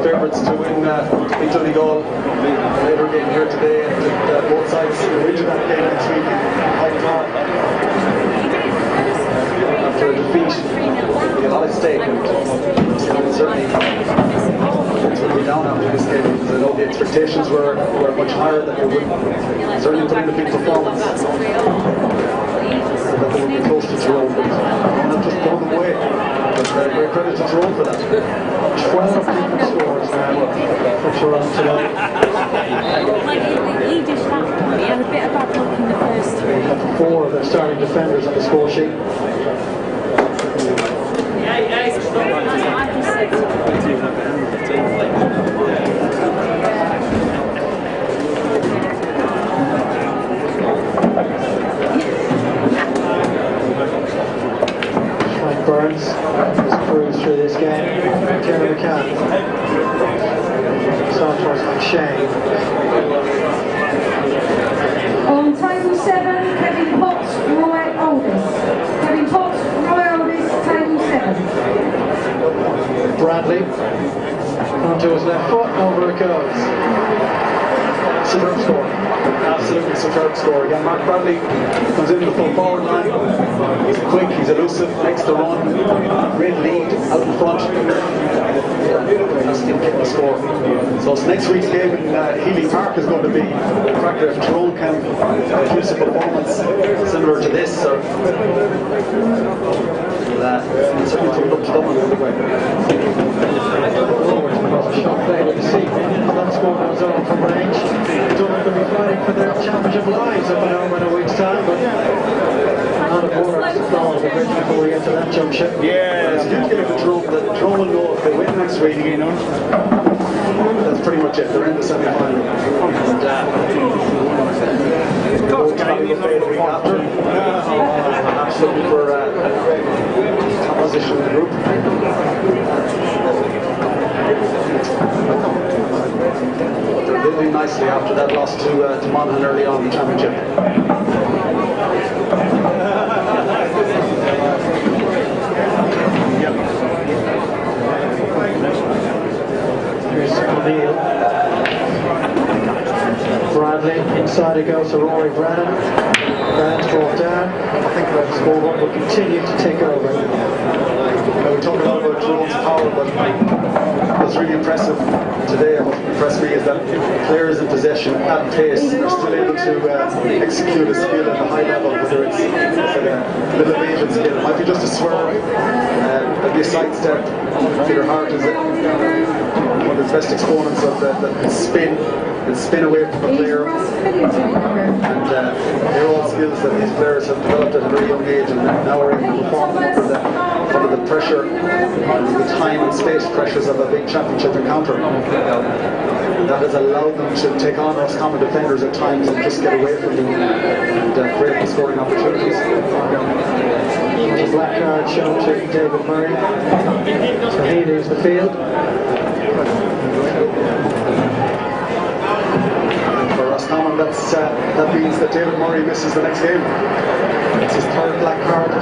favourites to win beat Donegal later game here today, and both sides go into that game next week. After a defeat, there'll be a lot at stake, and certainly it's going to be down after this game, because I know the expectations were much higher than they would certainly put in a big performance. That they would be close to Tyrone, but not just blow them away. But great credit to Tyrone for that. 12 different scores now for Tyrone today. He just laughed at me. He had a bit of bad luck in the first three. They have 4 of their starting defenders on the score sheet. Burns has cruised through this game. Terry McCann. Santos McShane. On table 7, Kevin Potts, Roy Oldys. Kevin Potts, Roy Oldys, table 7. Bradley. Onto his left foot, over it goes. Superb score. Absolutely superb score. Again, Mark Bradley comes into the full forward line. He's quick, he's elusive, makes the run, great lead out in front. Still getting the score. So it's next week's game in Healy Park is going to be a cracker. If Tyrone can produce a performance similar to this, or certainly put it up to Dublin all the way. Shot play with the seat. That score goes on from range. Dublin will be fighting for their championship lives up and home in a week's time, but not a border to follow the bridge before we get to that junction. Yeah, it's a huge game for Tyrone. Tyrone will know if they win next week, that's pretty much it. They're in the semi-final. Both probably will play the week after. Absolutely for top position in the group. But they're building nicely after that loss to Monaghan early on in the championship. Here's O'Neill. Bradley, inside it goes to Rory Brennan. Brennan's brought down. I think the scoreboard will continue to take over. We talk a lot about Tyrone's power, but what's really impressive today, and what impressed me, is that players in possession at pace are still able to execute a skill at a high level, whether it's like a little evasion skill, it might be just a swerve, maybe a sidestep. Peter Hart is one of his best exponents of the spin away from a player, and they're all skills that these players have developed at a very young age, and now are able to perform under the pressure, the time and space pressures of a big championship encounter. That has allowed them to take on those common defenders at times and just get away from them and create scoring opportunities. The black card shown to David Murray, so he leaves the field. For Roscommon, that means that David Murray misses the next game. It's his 3rd black card in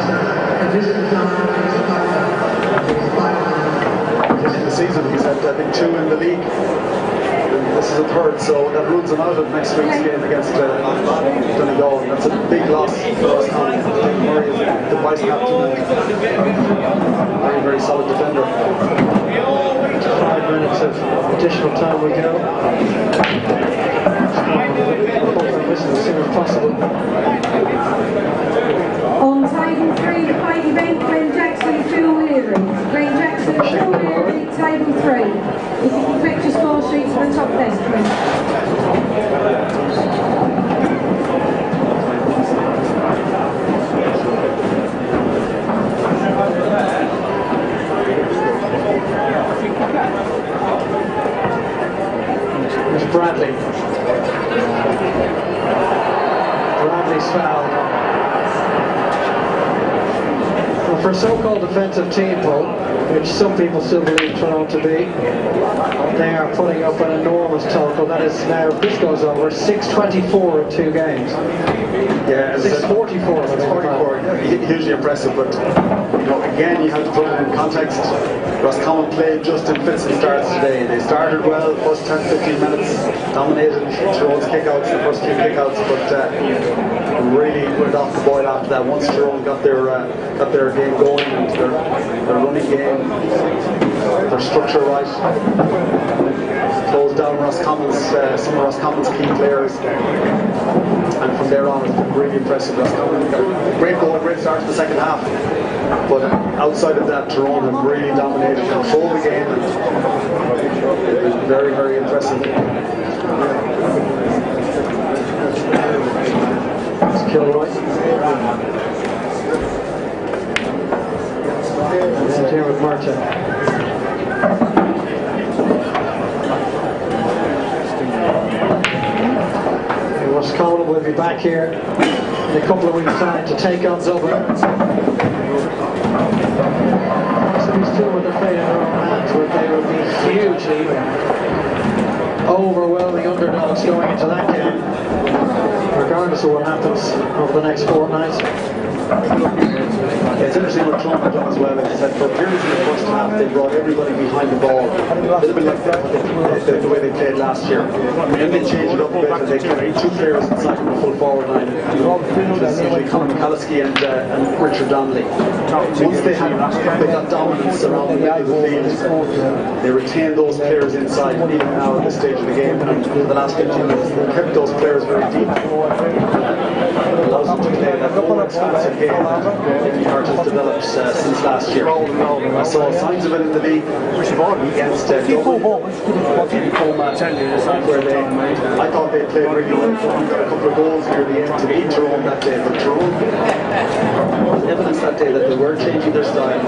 the season. He's had, I think, 2 in the league. And this is a 3rd, so that rules him out of next week's game against Donegal. That's a big loss for Roscommon. David Murray is the vice captain. Very, very solid defender. 5 minutes of additional time we go. This as soon as possible. On table 3, the fight event, Glenn Jackson, Phil Leary. Glenn Jackson, Phil Leary, table 3. If you can fetch your score sheets for the top desk, please. There's Bradley. Bradley's foul. for so-called defensive team poll, which some people still believe Toronto to be, they are putting up an enormous total. That is now, if this goes over, 624 in 2 games. Yeah, 644. 644. Hugely impressive, but you know, again, you have to put it in context. Roscommon played just in fits and starts today. They started well, first 10-15 minutes, dominated Tyrone's kickouts, the first 2 kickouts, but really went off the boil after that. Once Tyrone got their game going, and their running game, their structure right, closed down Roscommon's some of Roscommon's key players, and from there on it's been really impressive. Roscommon got a great goal, great start to the second half, but outside of that, Tyrone have really dominated, controlled the game, and it was very, very impressive. It's Kilroy. And here with Martin. Roscommon will be back here in a couple of weeks' time to take on Dublin. So we still with the fate in their own hands, where they will be hugely overwhelming underdogs going into that game, regardless of what happens over the next fortnight. It's interesting what Trump have done as well. As I said, for periods in the first half, they brought everybody behind the ball. A little bit like the way they played last year. And then they changed it up a bit, and they kept 2 players inside the full forward line, which is usually Conor McCalliskey and Richard Donnelly. Once they got dominance around the middle of the field, they retained those players inside, even now at this stage of the game. And for the last 15 minutes, they kept those players very deep. It allows them to play that more expansive game that Marriott has developed since last year. I saw signs of it in the league against Devey in Coma, where I thought they played really well. They got a couple of goals near the end to beat Tyrone that day, but Tyrone evidence that day that they were changing their style.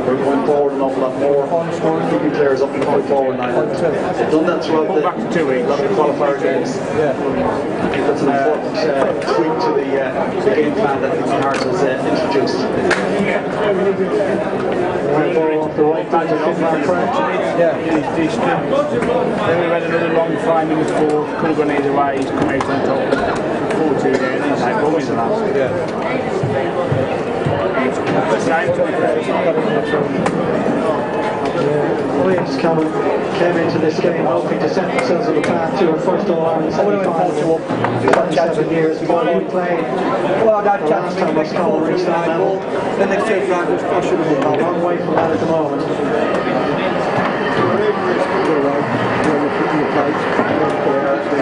They're going forward an awful lot more, keeping players up in the forward line. They've done that throughout a lot of the qualifier games. I think that's an important tweak to the game plan that Marriott has introduced. The right back to yeah, he's then we had another long 5 minutes ball, could have gone either way, he's come out on top. 4-2 there, he's like, what was the last? Yeah. Williams came into this game hoping to set themselves on the path to a first All-Ireland semi-final. 27 years before we played. Well, the last time Roscommon reached that level. The next 2 rounds was a long way from that at the moment.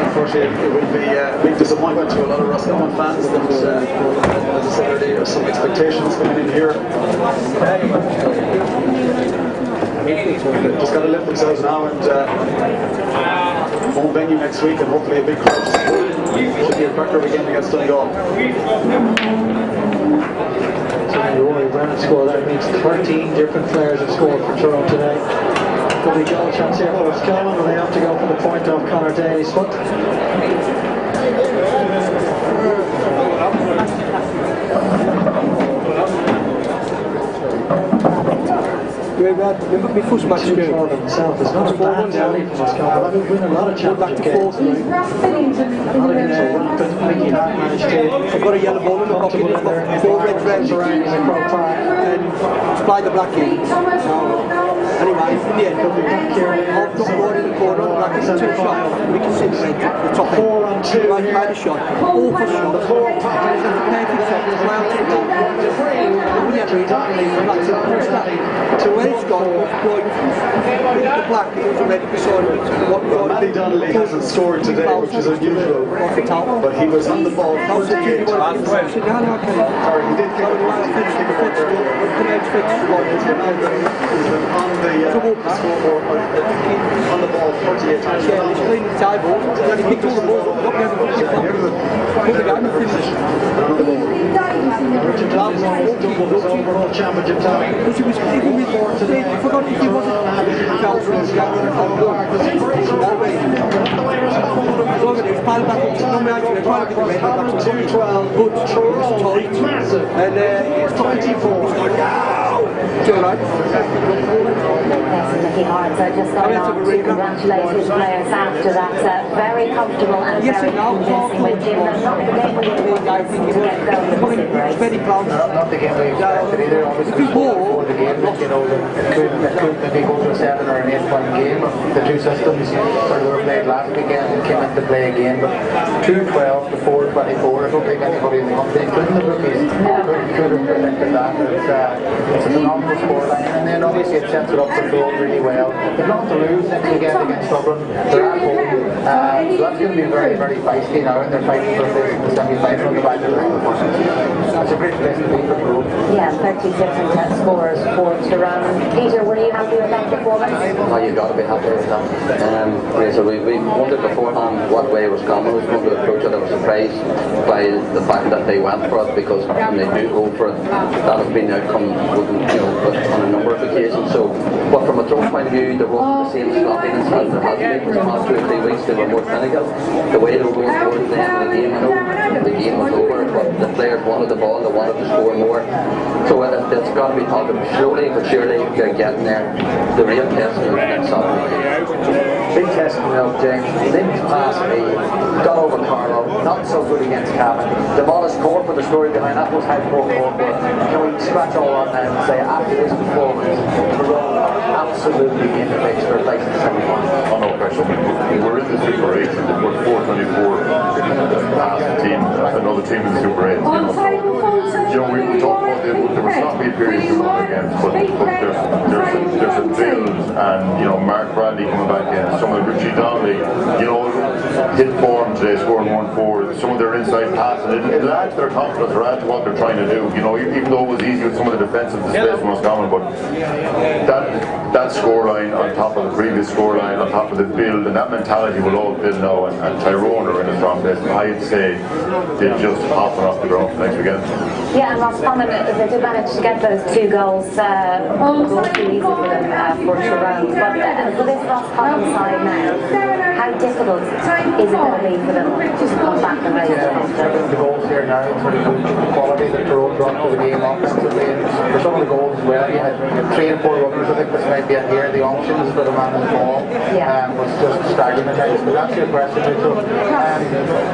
Unfortunately, it will be a big disappointment to a lot of Roscommon fans that, as I said earlier, there's some expectations coming in here. They've just got to lift themselves now, and home venue next week, and hopefully a big crowd. Should be a cracker again against Donegal. So Rory Brennan scored. That means 13 different players have scored for Tyrone today. Could be goal chance here for Roscommon, and they have to go for the point off Conor Daly's foot. Remember my first match It's not a bad tally for Roscommon. They've won a lot of championship games. Mickey Hart managed to. I've got a yellow ball in the pocket, it's got 4 red reds and supply the black in. Anyway, in the end, I've got one in the corner, the black is 2 shots. We can see the top 4 on 2. Right, made a shot. Awful shot. The 4 perfect shot. Well taken. We had to where it's gone, the black, it was already beside it. Matty Donnelly hasn't scored today, which is unusual, but he was on the ball 48 times. Sorry, he did kick it back he's been on the scoreboard, on the ball 48 times. Yeah, he's cleaned the table, and he picked all the balls up, Richard Donnelly's almost doubled his overall championship tally. Because he was even with more today. I forgot if he wasn't Calvin Gavin Two 12, first touch, massive. And 4.24. Mickey Hart just going on to congratulate his players after that very comfortable and very convincing win. Not the game we wanted to get going with the race. Not the game we expected either. Obviously, before the game, you know, it could maybe go to a 7 or an 8 point game. The two systems sort of were played last weekend and came into play again. But 2-12 to 4-24, I don't think anybody in the country, including the rookies, could have predicted that. It's a phenomenal scoreline, and then obviously it sets it up for goal really well. They've not to lose next weekend against Dublin. They're at home, so that's going to be very, very feisty now, and they're fighting for a place in the semi-final on the back of the line. It's a great place to be for Grove. Yeah, 30 different scores for Tyrone. Peter, were you happy with that performance? Oh, you've got to be happy with that. So we wondered beforehand what way it was coming. Was going to approach it. I was surprised by the fact that they went for it, because when they do go for it, that has been the outcome, on a number of occasions. So, but from a Tyrone point of view, there wasn't the same sloppiness as there has been for the past 2 or 3 weeks. They were more clinical. The way they were going towards the end of the game, the game was over, but the players wanted the ball, they wanted to score more. So it's got to be positive. Slowly but surely they're getting there. The real test is next Saturday. Big test coming up, James. Limped past me, got over Carlo, not so good against Cavan. The modest score for the story behind that was how poor Cork were. Can we scratch all on that and say after this performance, Tyrone are absolutely in the mix for a place in the semi-final? Oh, no question. We're in the Super 8, and we're 424 past the team, another team in the Super 8. You know, we talked about there were sloppy periods to run against, but there's a build, and you know, Mark Bradley coming back in, some of Richie Donnelly, you know, hit form today, scoring 1-4, some of their inside passing, it'll add to their confidence, or add to what they're trying to do, you know, even though it was easy with some of the defensive displacement was common, but that scoreline on top of the previous scoreline, on top of the build, and that mentality will all build now, and Tyrone are in a strong place. I'd say they're just hopping off the ground next weekend. Yeah, and Ross Common, they did manage to get those 2 goals, too easy for them for Tyrone. But for this Ross Common side now, how difficult is it going to be for them to come back and raise the goals here now, sort of the quality that Tyrone brought to the game offensively, and for some of the goals as well, you had 3 and 4 runners. I think this might be in here. The options for the man in the ball was just staggering at times. But that's your question, Rachel.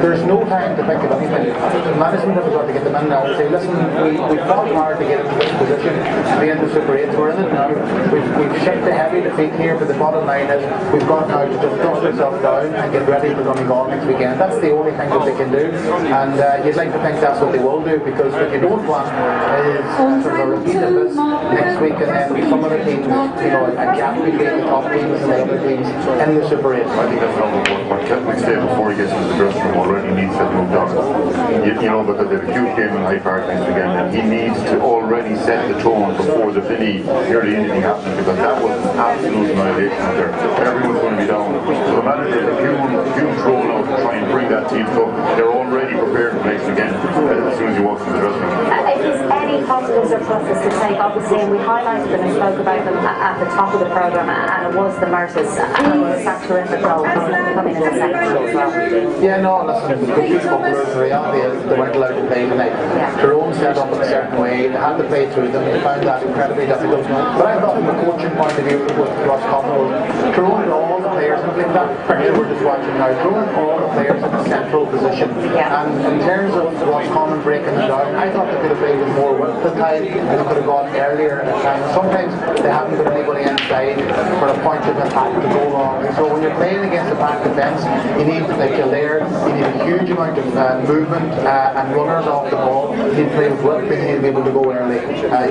There's no time to think of anything. Management have got to get them in now and say, listen, we've fought hard to get into this position, to be in the Super 8. We're in it now. We've shipped the heavy defeat here, but the bottom line is we've got now to just dust ourselves down and get ready for Donegal next weekend. That's the only thing that they can do, and you'd like to think that's what they will do, because what you don't want is sort of a repeat of this next week, and then some of the teams, you know, a gap between the top teams and the other teams in the Super 8. I think that's number one. What Kevin said before he gets into the dressing room already needs to move down. You know, because they have a huge game in Hyde Park next weekend, and he needs to already set the tone before there's any early anything happening, because that was an absolute annihilation out there. Everyone's going to be down. So the manager has a huge role now to try and bring that team up. They're already prepared for next weekend as soon as he walks into the dressing room. If there's any positives or pluses to take, obviously, and we highlighted them and spoke about them at the top of the programme, and it was the Merters, and it was that terrific goal coming in the second as well. Yeah, no, listen, the huge footballers, the reality is they weren't allowed to play tonight. Tyrone set up in a certain way, they had to play through them, they found that incredibly difficult. But I thought from a coaching point of view with Ross Common, Tyrone and all the players, and I think that picture we're just watching now, Tyrone and all the players in a central position. And in terms of Ross Common breaking them down, I thought they could have played with more width at time, and they could have gone earlier at time. Sometimes they haven't got anybody inside for a point of attack to go long. So when you're playing against a back defence, you need, like Kildare, you need a huge amount of movement and runners off the ball. You need to play with width, and you need to be able to go early,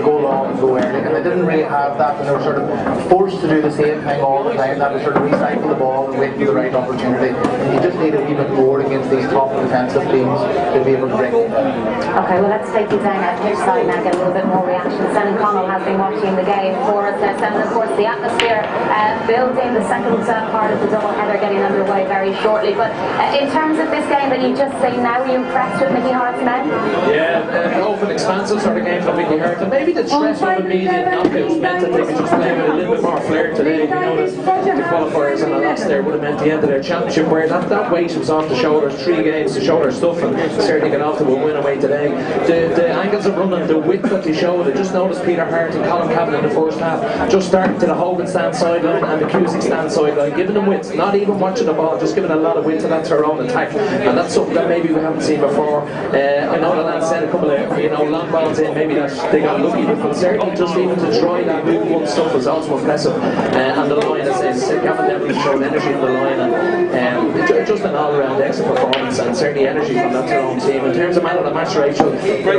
go long and go early. And they didn't really have that, and they were sort of forced to do the same thing all the time. That was sort of recycle the ball and wait for the right opportunity. And you just need a wee bit more against these top defensive teams to be able to break them down. Okay, well, let's take you down at pitch side now, get a little bit more reaction. Senan Connell has been watching the game for us. Senan, of course, the atmosphere building, the second part of the double header getting underway very shortly. But in terms of this game that you've just seen now, were you impressed with Mickey Hart's men? Yeah, an open, expansive sort of game for Mickey Hart, and maybe the stress of immediate knockouts meant that they could just play with a little bit more flair today. You know, the qualifiers and a loss there would have meant the end of their championship, where that weight was off the shoulders. 3 games to shoulder stuff, and certainly got off to a win away today. The angles of running, the width that they showed, I just noticed Peter Hart and Colin Cavan in the first half just starting to the Hogan stand sideline and the Cusick stand sideline, giving them width, not even watching the ball, just giving a lot of width to that Tyrone attack, and that's something that maybe we haven't seen before. I know the lads said a couple of long balls in, maybe that they got lucky, but certainly just even to try that move one stuff was also impressive. And the line, as I said, Gavin Devey showed energy in the line, and just an all-around excellent performance, and certainly energy from that Tyrone team. In terms of man of the match ratio,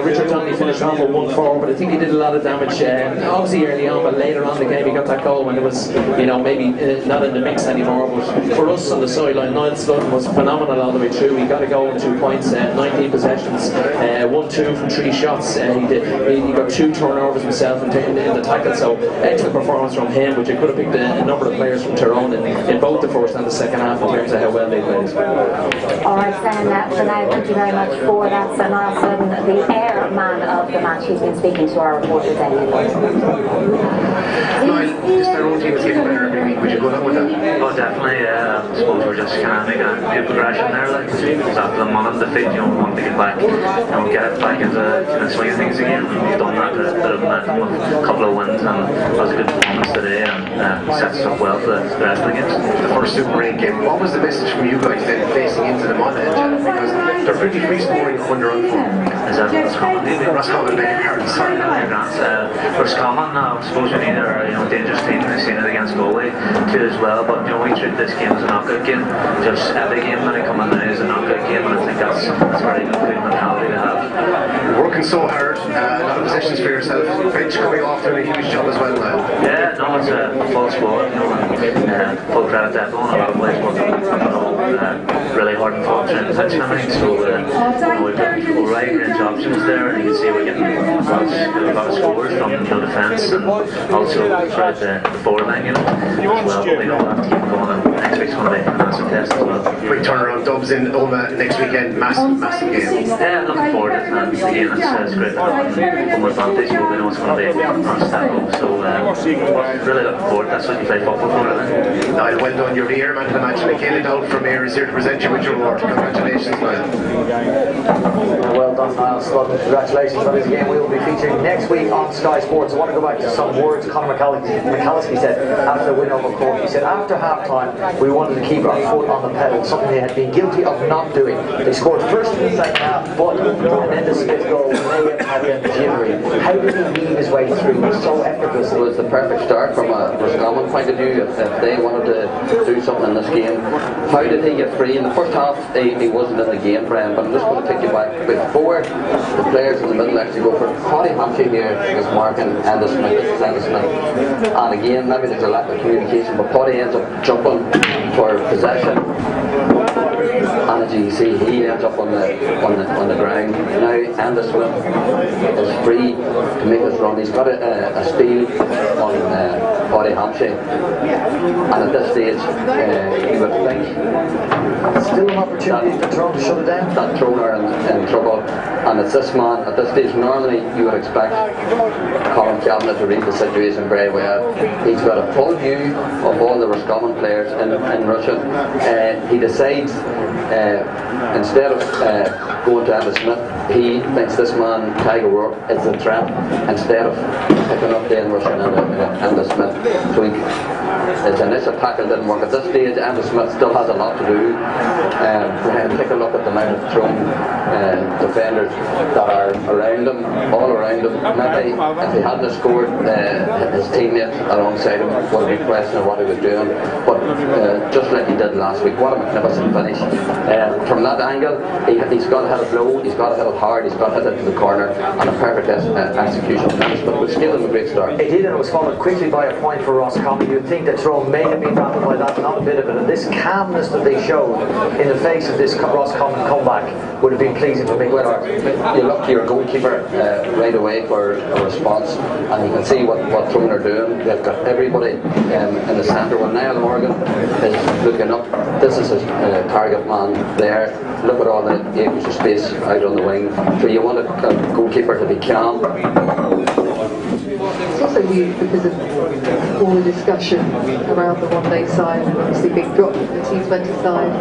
Richard Donnelly finished off with 1-4, but I think he did a lot of damage, obviously early on, but later on in the game he got that goal when it was, maybe not in the mix anymore. But for us on the sideline, Niall Slutton was phenomenal all the way through. He got a goal in 2 points, 19 possessions, 1-2 from 3 shots. He got 2 turnovers himself in the tackle, so excellent performance from him, which I could have picked a number of players from Tyrone in both the first and the second half in terms of how well they played. Alright then, for now, thank you very much for that. So Niall Slutton, the air man of the match, he's been speaking to our reporter Devey. Niall, this Tyrone team is getting better every week. Would you go along with that? Oh, definitely. I suppose we're just kind of making a good progression there. Like, after the month of defeat, we want to get back, get it back into the swing of things again. We've done that with a couple of wins, and it was a good performance today, and sets us up well for the rest of the games. The first Super 8 game, what was the message from you guys then facing into the Monaghan? Because they're pretty free scoring when they're on form. Is that Roscommon? Roscommon, sorry. Roscommon, I suppose we need our dangerous team. We've seen it against Galway too as well, but we treat this game as a knockout game. Just every game when they come in now is a knockout game, and I think that's a very good mentality to have. You're working so hard, a lot of possessions for yourself. Bench coming off doing a huge job as well now. Yeah, no, it's a full squad, and full credit to everyone. A lot of players working really hard and fought through the pitch and everything, so we've got a wide range of options there, and you can see we're getting a lot of scores from defence and also throughout the forward line, as well. But we know that to keep going, and next week's going to be a massive test as well. Big turnaround, Dubs in Oma next weekend, massive game. Yeah, looking forward to it, and again it's great to have home advantage, but we know it's going to be a step up, so really looking forward. That's what you play football for, really. Niall, well done. You're the air man of the match. Michaela Dowd from Ayr is here to present you with your award. Congratulations, Niall. Well done, Niall Slutton. Congratulations on this game. We will be featuring next week on Sky Sports. I want to go back to some words Conor McCalliskey said after the win over Cork. He said, after half-time, we wanted to keep our foot on the pedal, something they had been guilty of not doing. They scored first in the second half, but and then the Smith goal may have been jittery. How did he weave his way through so effortlessly? It was the perfect start from a Roscommon point of view. If they wanted to do something in this game, how did he get free? In the first half, he wasn't in the game for him, but I'm just going to take you back before the players in the middle actually go for it. Paddy Hampshire here is marking Enda Smith, and again, maybe there's a lack of communication, but Paddy ends up jumping for possession, and as you can see, he ends up on the ground. Now Enda Smith is free to make his run. He's got a steal on Paddy Hampshire, and at this stage, you would think still an opportunity for Tyrone to shut it down. That Tyrone are in trouble, and it's this man at this stage. Normally, you would expect Colin Cavan to read the situation very well. He's got a full view of all the Roscommon players in Russia. He decides instead of going to Enda Smith, he thinks this man Tiger Rourke is a threat instead of picking up Dan Russian and Enda Smith. So his initial tackle didn't work. At this stage, Enda Smith still has a lot to do. Take a look at the amount of Tyrone defenders that are around him, all around him. Maybe if he hadn't scored, his teammates alongside him would be questioning what he was doing. But just like he did last week, what a magnificent finish. From that angle, he's got to hit it low, he's got to hit it hard, he's got to hit it to the corner, and a perfect execution of that. But with skill and a great start. It did, and it was followed quickly by a point for Roscommon. You'd think that Tyrone may have been rattled by that, not a bit of it. And this calmness that they showed in the face of this Roscommon comeback would have been pleasing for me. Well, you look to your goalkeeper right away for a response, and you can see what Tyrone are doing. They've got everybody in the centre. When Niall Morgan is looking up. This is a target man there. Look at all the acres of space out on the wing. So you want a goalkeeper to be calm. It's also huge because of all the discussion around the one-day side, and obviously big drop from the T20 side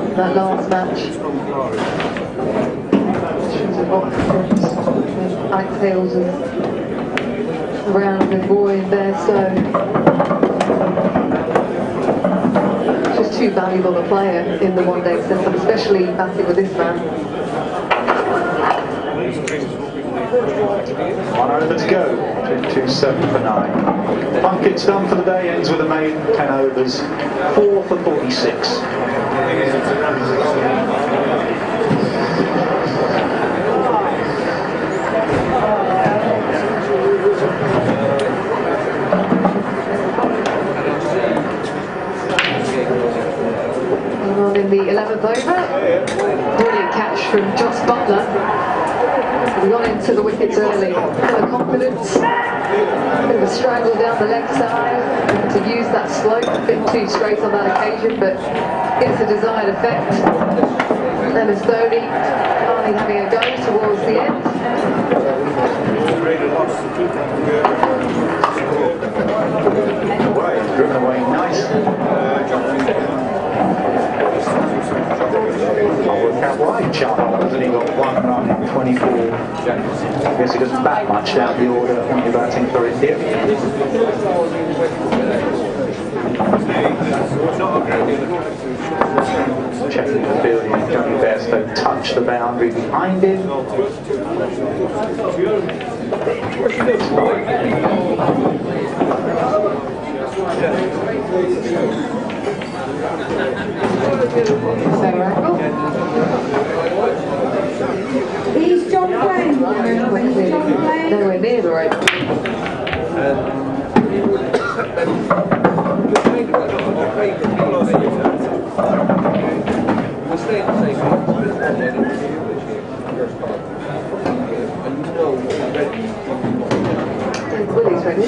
in that last match. Exhales around the void there, so just too valuable a player in the one-day setup, especially batting with this man. 1 over to go, 2-7 for 9. Plunkett's done for the day, ends with a maiden 10 overs, 4 for 46. In the 11th over, brilliant catch from Joss Butler. He got into the wickets early, full of confidence, bit of a strangle down the leg side, to use that slope, a bit too straight on that occasion, but gets the desired effect. Then as Devey finally having a go towards the end. Away, driven away nicely. I'll work out why Charles has only got 1 run in 24. I guess he doesn't bat much down the order when you're batting for India. Checking the fielding, Johnny Bairstow touched the boundary behind him. He's John Glenn. Nowhere near the right. Willie's ready.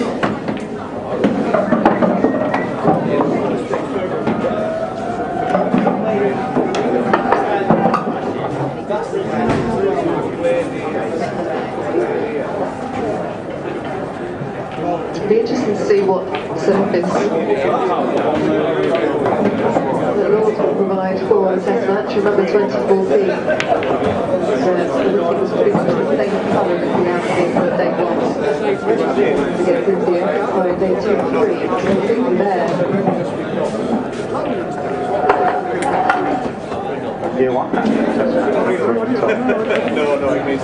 It'll be interesting to see what surface the Lords will provide for the test match. Remember 2014, the wicket was pretty much the same colour as the outfit for day 1 against India by day 2 and 3. So completely there. You want that? No, it means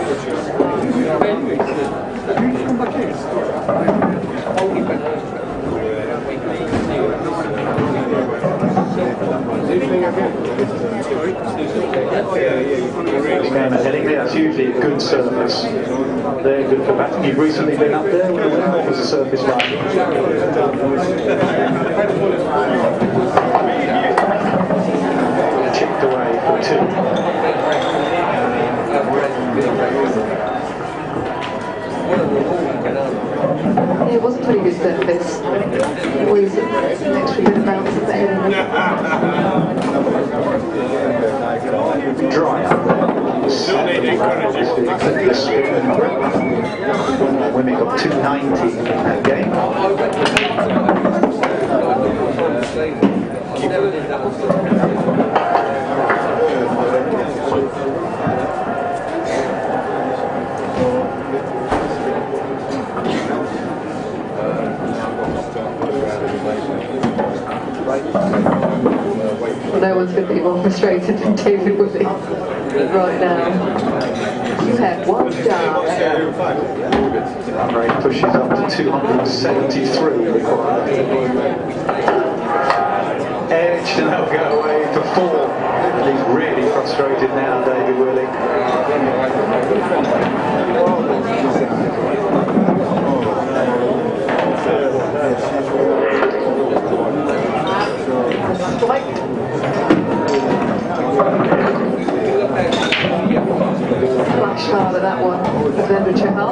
That's usually a good surface. They're good for batting. You've recently been up there with the wind. What was the surface like? Chipped away for 2. Yeah, it was a pretty good surface. Always an extra bit of bounce at the head of it. Dry up there. Women got 290 in that game. No one's going to be more frustrated than David Woodley right now. You have 1 job. Run rate pushes up to 273 required. Edge, and they'll go away for 4. And he's really frustrated now, David Willey. Flash hard at that one, Devendra Chahal.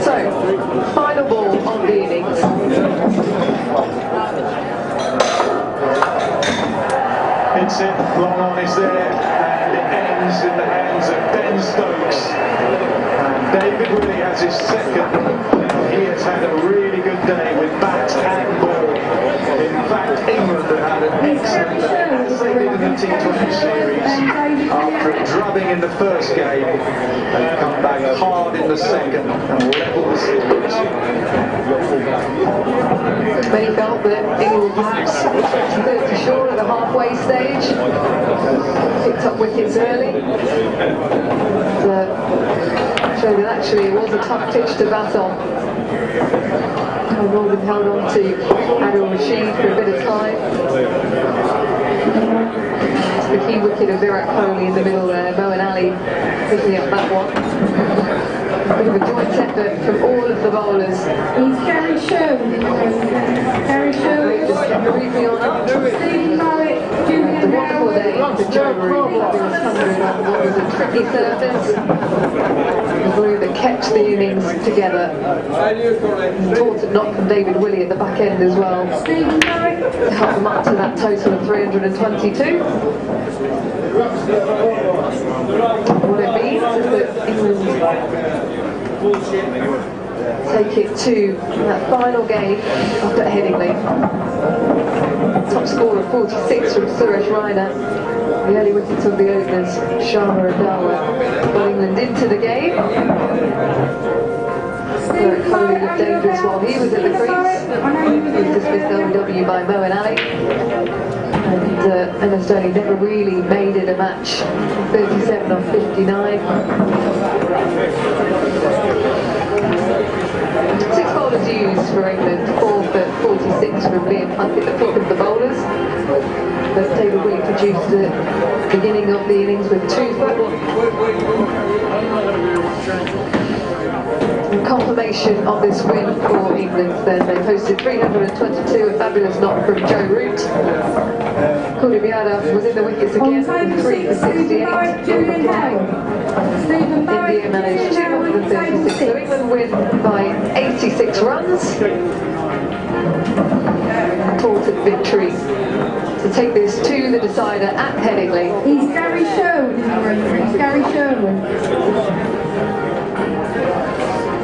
So, final ball on the innings. Hits it, long on is there, and it ends in the hands of Ben Stokes. And David Willey has his second. He has had a really good day with bat and ball. In fact, England have had an excellent day as they did in the T20 series. After a drubbing in the first game, they've come back hard in the second and levelled the series. Many felt that England perhaps too short at the halfway stage. Picked up wickets early. Showed that actually it was a tough pitch to bat on. Norman held on to Adil Rashid for a bit of time. It's the key wicket of Virat Kohli in the middle there. Moeen Ali picking up that one. A bit of a joint effort from all of the bowlers. He's Gary Sherwood. Gary Sherwood just completely on up. Stephen Marriott, Julian The wonderful day for Joe Root. He was 100 on what was a tricky surface. The glue that kept the innings together. Important knock from David Willey at the back end as well. Stephen Marriott Helped them up to that total of 322. What it means is that England take it to that final game up at Headingley. Top score of 46 from Suresh Raina. The early wickets of the openers, Sharma and Dawa, got England into the game. Virat Kohli looked dangerous while he was at the crease. He was dismissed LBW by Moeen Ali. And MS Dhoni never really made it a match. 37 off 59. 6 bowlers used for England, 4 for 46 from Liam Plunkett, the pick of the bowlers. But David Willey produced the beginning of the innings with 2 for. Confirmation of this win for England then. They posted 322, a fabulous knock from Joe Root. Kuldeep Yadav was in the wickets again with 3 for 68. India managed 236, so England win by 86 runs. Important victory to take this to the decider at Headingley. He's Gary Sherwood in the room. He's Gary Sherwood.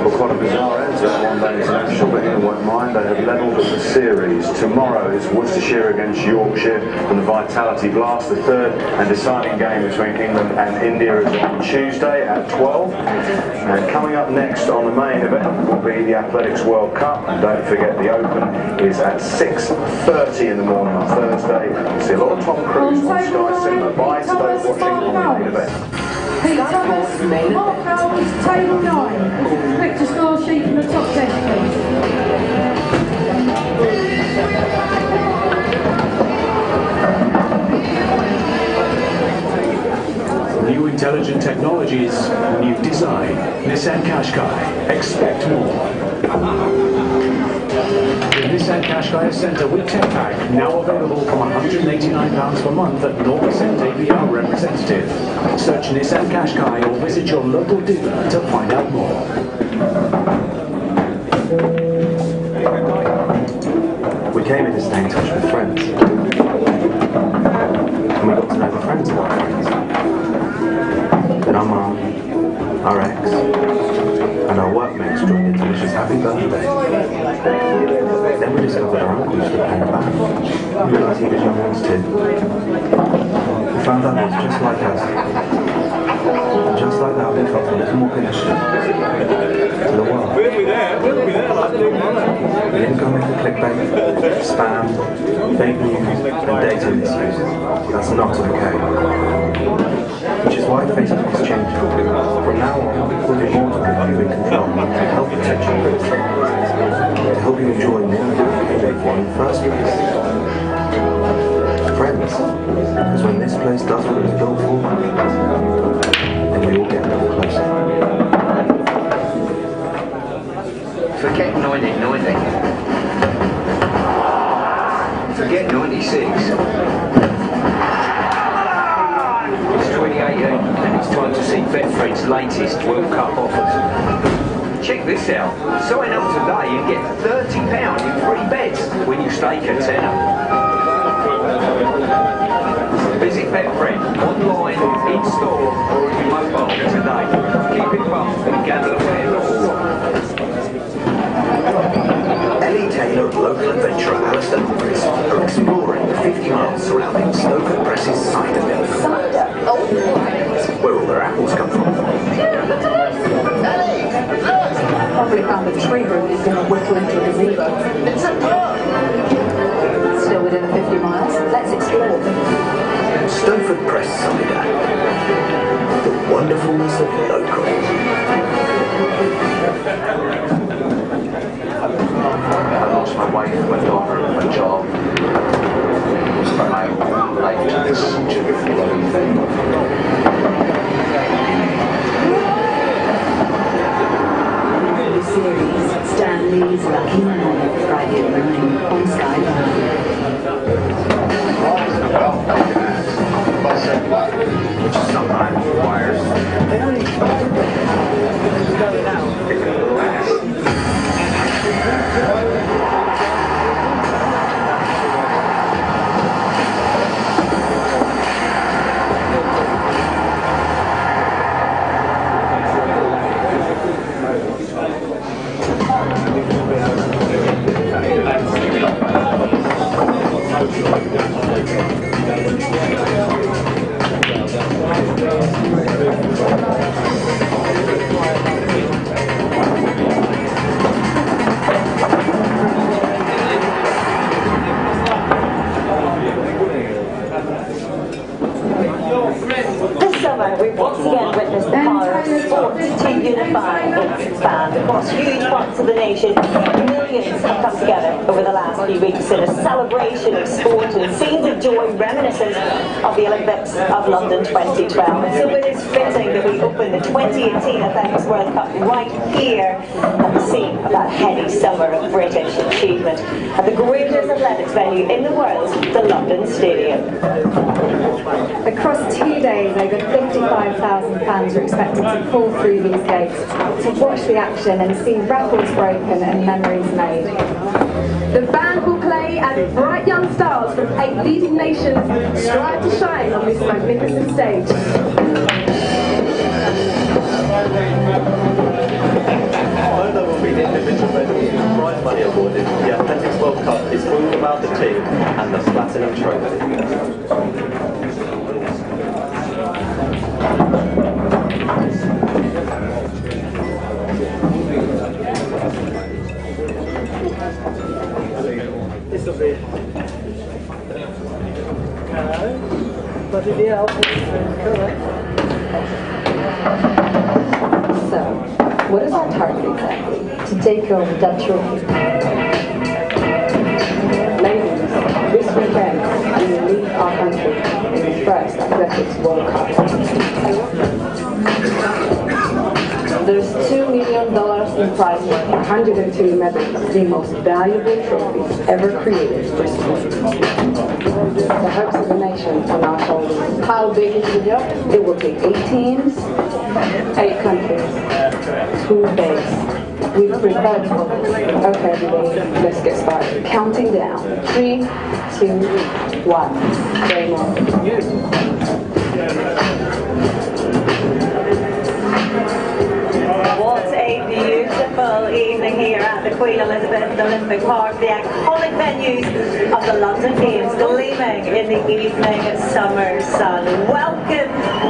Well, quite a bizarre end to that one-day international, but England won't mind. They have levelled the series. Tomorrow is Worcestershire against Yorkshire and the Vitality Blast. The third and deciding game between England and India is on Tuesday at 12. And coming up next on the main event will be the Athletics World Cup. And don't forget the Open is at 6:30 in the morning on Thursday. You'll see a lot of Tom Cruise on Sky Cinema. Bye to those watching on the main event. Pete Thomas, Mark Howells, table 9. Quick to score sheet from the top desk, please. New intelligent technologies, new design. Nissan Qashqai. Expect more. The Nissan Qashqai Centre with Tech Pack, now available from £189 per month at 0% APR representative. Search Nissan Qashqai or visit your local dealer to find out more. We came in to stay in touch with friends. And we got to know the friends of our friends. Then our mum, our ex, and our workmates joined in to wish us happy birthday. Then we discovered our uncle used to play in a band. We realised he was young ones too. We found out he was just like us. And just like that, we felt a little more connection to the world. We didn't go into clickbait, spam, fake news, and data misuse. That's not okay. Which is why Facebook is changing. From now on, we'll do more to put you in control to help protect your privacy, to help you enjoy more than you paid for in the first place. Friends, because when this place does what it was built for, then we all get a little closer. Forget 1990. Forget 96. It's 2018 and it's time to see Betfred's latest World Cup offers. Check this out. Sign up today and get £30 in free bets when you stake a tenner. Betfred, online, in store, or on your mobile today. Keep it fast and gather the Ellie Taylor and local adventurer Alistair Norris are exploring the 50 miles surrounding Stoke Press's cider mill. Cider? Oh, where all their apples come from. Probably found a tree root he's going to whittle into a gazebo. it's a park! Still within 50 miles. Let's explore. Stoke Press cider. The wonderfulness of local. I lost my wife, my daughter, my job. But my life is such a lovely thing. The series Stanley's Lucky Man, Friday at 9 on Sky. Which sometimes requires This summer, we've once again witnessed the power of sport to unify and expand across huge parts of the nation. Millions have come together over the last few weeks in a celebration of sport and scenes of joy reminiscent of the Olympics of London 2012. And so it is fitting that we open the 2018 Athletics World Cup right here at the scene of that heady summer of British achievement at the greatest athletics venue in the world, the London Stadium. Across 2 days, over 55,000 fans are expected to pull through these gates to watch the action and see records broken and memories made. The band will play and bright young stars from 8 leading nations strive to shine on this magnificent stage. Although there will be the individual prize money awarded, the Athletics World Cup is all about the team and the Platinum Trophy. This will be bloody hell. So, what is our target exactly? To take home that trophy. Ladies, this weekend we will lead our country in the first Athletics World Cup. There's $2 million in prize money, 102 medals, the most valuable trophies ever created for sport. The hopes of the nation on our shoulders. How big is the job? It will take 8 teams, 8 countries, 2 days. We've prepared for this. Okay, everybody, let's get started. Counting down. 3, 2, 1. Game on. What a beautiful evening here at the Queen Elizabeth Olympic Park, the iconic venues of the London Games gleaming in the evening summer sun. Welcome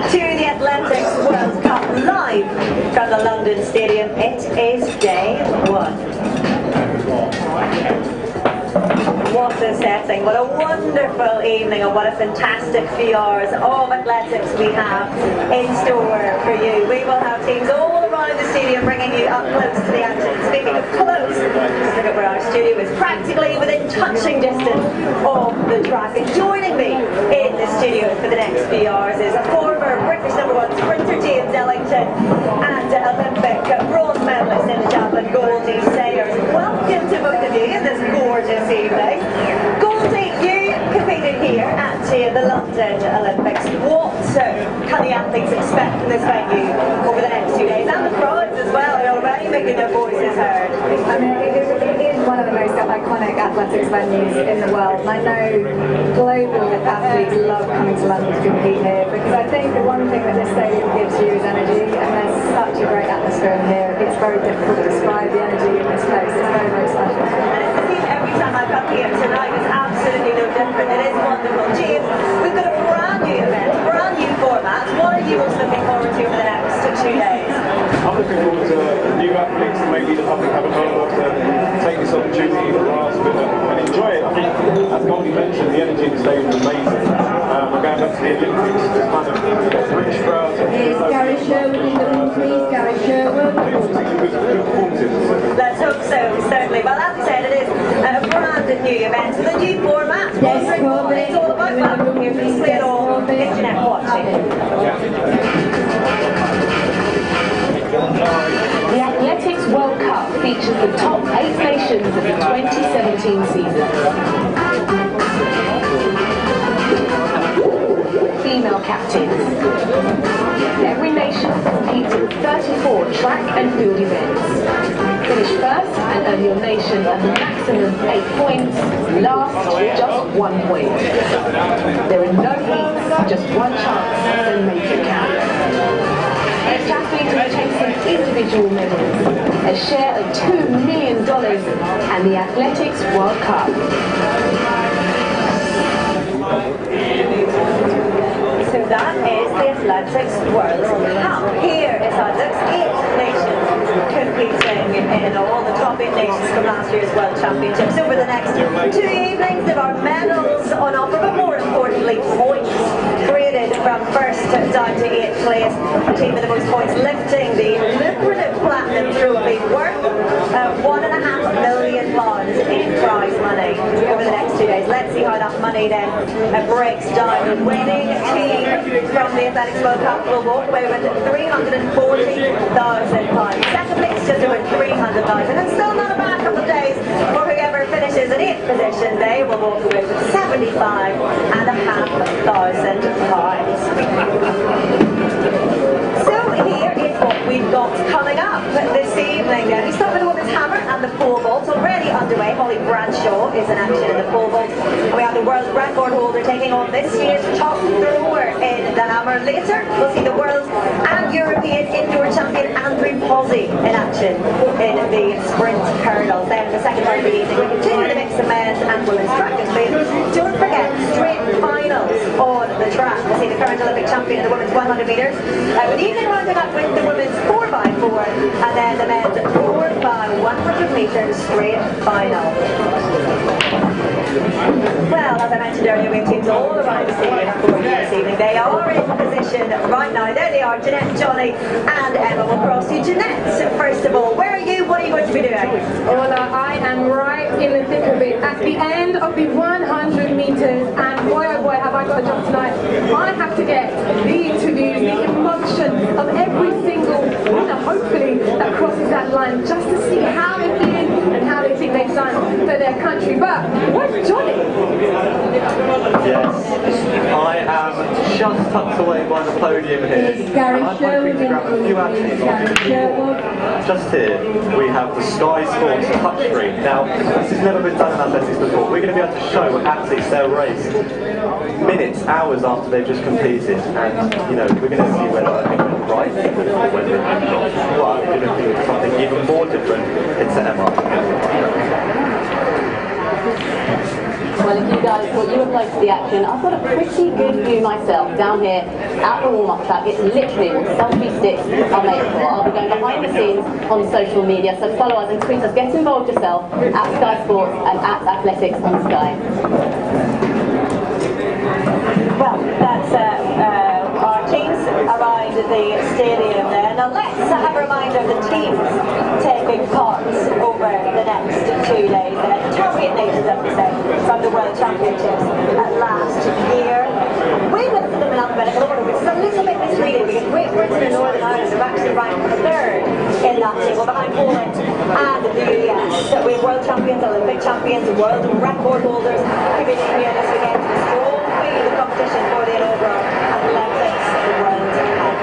to the Athletics World Cup live from the London Stadium. It is day 1. What a setting, what a wonderful evening, and what a fantastic few hours of athletics we have in store for you. We will have teams all around the stadium bringing you up close to the action. Speaking of close, look at where our studio is, practically within touching distance of the track. And joining me in the studio for the next few hours is a former British #1 sprinter James Ellington and Olympic bronze medalist in the javelin Goldie Sayers. Welcome to both of you this gorgeous evening. Goldie, you competed here at the London Olympics. What can the athletes expect from this venue over the next 2 days? And the crowds as well, are already making their voices heard. I mean, it is one of the most iconic athletics venues in the world. And I know global athletes love coming to London to compete here, because I think the one thing that this stadium gives you is energy, and there's such a great atmosphere in here. It's very difficult to describe the energy in this place. It's very, very special. And it's the same every time I come here. Tonight is absolutely no different. It is wonderful. James, we've got a brand new event, brand new format. What are you most looking forward to for the next 2 days? I'm looking forward to new athletes that maybe the public haven't heard of, to take this opportunity to grasp it and enjoy it. I think, as Goldie mentioned, the energy in the stadium is amazing. We're going back to the Olympics, it's kind of British crowds. Here's Gary Sherwood in the room, please. Gary Sherwood. Let's hope so, certainly. Well, as I said, it is a brand new event with a new format. Wondering what it's all about? Well, here's the display it all. It's Jeanette watching. The Athletics World Cup features the top 8 nations of the 2017 season. Female captains. Every nation competes in 34 track and field events. Finish first and earn your nation a maximum 8 points. Last, just 1 point. There are no heats, just one chance, so make it count. Each athlete is chasing individual medals, a share of $2 million, and the Athletics World Cup. So that is the Athletics World Cup. Here is how it looks. 8 nations competing in all the top 8 nations from last year's World Championships. Over the next 2 evenings there are medals on offer, but more importantly points created from 1st down to 8th place. The team with the most points lifting the lucrative platinum trophy worth £1.5 million in prize money over the next 2 days. Let's see how that money then breaks down. The winning team from the Athletics World Cup will walk away with £340,000. Second place just over £300,000, and still not a bad couple of days for whoever finishes in 8th position. They will walk away with £75,500. So here is what we've got coming up this evening. We start with the women's hammer and the pole vault. Already underway. Holly Bradshaw is in action in the pole vault. And we have the world record holder taking on this year's top thrower in the hammer. Later, we'll see the world and European indoor champion Andrew Posey in action in the sprint hurdle. Then in the second part of the evening, we continue the mix of men's and women's track and field. Don't forget, straight finals on the track. We'll see the current Olympic champion in the women's 100 metres. With the evening rounding up with the women's 4x4 and then the men's 4x100 metres straight final. Well, as I mentioned earlier, we have teams all around the stadium for you this evening. They are in position right now. There they are, Jeanette, Johnny and Emma. Will cross you. Jeanette, first of all, where are you? What are you going to be doing? Well, I am right in the thick of it. At the end of the 100 metres, and boy oh boy have I got a job tonight. I have to get the interviews, the emotion of every single winner, hopefully, that crosses that line, just to see how they're feeling and how they think they've done for their country. But where's Johnny? Yes, I am just tucked away by the podium here. And I'm hoping to grab a few athletes off the keyboard. Just here, we have the Sky Sports touchscreen. Now, this has never been done in athletics before. We're going to be able to show athletes their race minutes, hours after they've just competed, and you know, we're going to see whether I think went right or whether it went wrong. But we're going to do something even more different. It's an MR. Well, if you guys thought you were close to the action, I've got a pretty good view myself down here at the warm-up track. It's literally what selfie sticks are made for. I'll be going behind the scenes on social media, so follow us and tweet us. Get involved yourself at Sky Sports and at Athletics on Sky. Well, that's our teams around the stadium there. Now let's have a reminder of the teams taking part over the next 2 days. Top 8 nations, as we said, from the World Championships last year. We listed them in alphabetical order, which is a little bit misleading because Great Britain and Northern Ireland are actually ranked 3rd in that table, behind Poland and the US. So we have world champions, Olympic champions, world record holders competing here this weekend. The competition for the inaugural Athletics World Cup.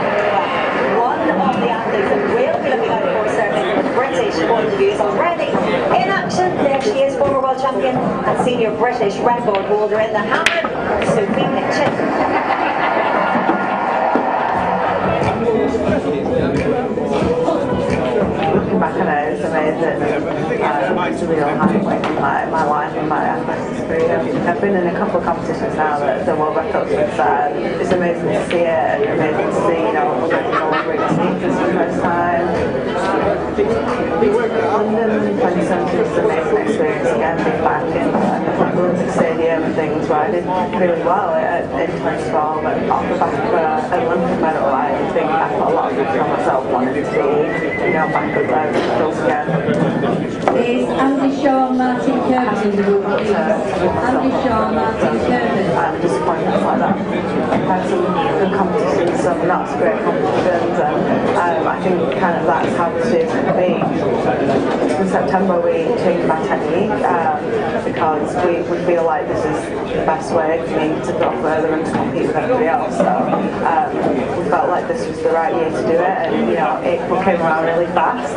One of the athletes that we'll be looking out for, certainly from the British point of view, is already in action. There she is, former world champion record holder in the hammer, Sophie Hitchin. Looking back on it, it's amazing. It's a real high point in my life, in my athletics career. I've been in a couple of competitions now that the world records have set. It's amazing to see it, and amazing to see, you know, over its sneakers for the first time. London 2017 was an amazing experience again, being back in the Olympic Stadium and things where I did really well in 2012, and off the back of an Olympic medal, I think I put a lot of pressure on myself wanting to be, you know, back up there with again. Is Andy Shaw and Martin Curtis in the room? Andy Shaw and Martin Curtis. I'm disappointed like that. I've had some good competitions, some not so great competitions, and I think kind of that's how the series can be. In September we changed my technique because we feel like this is the best way for me to go further and to compete with everybody else. So we felt like this was the right year to do it, and you know it came around really fast.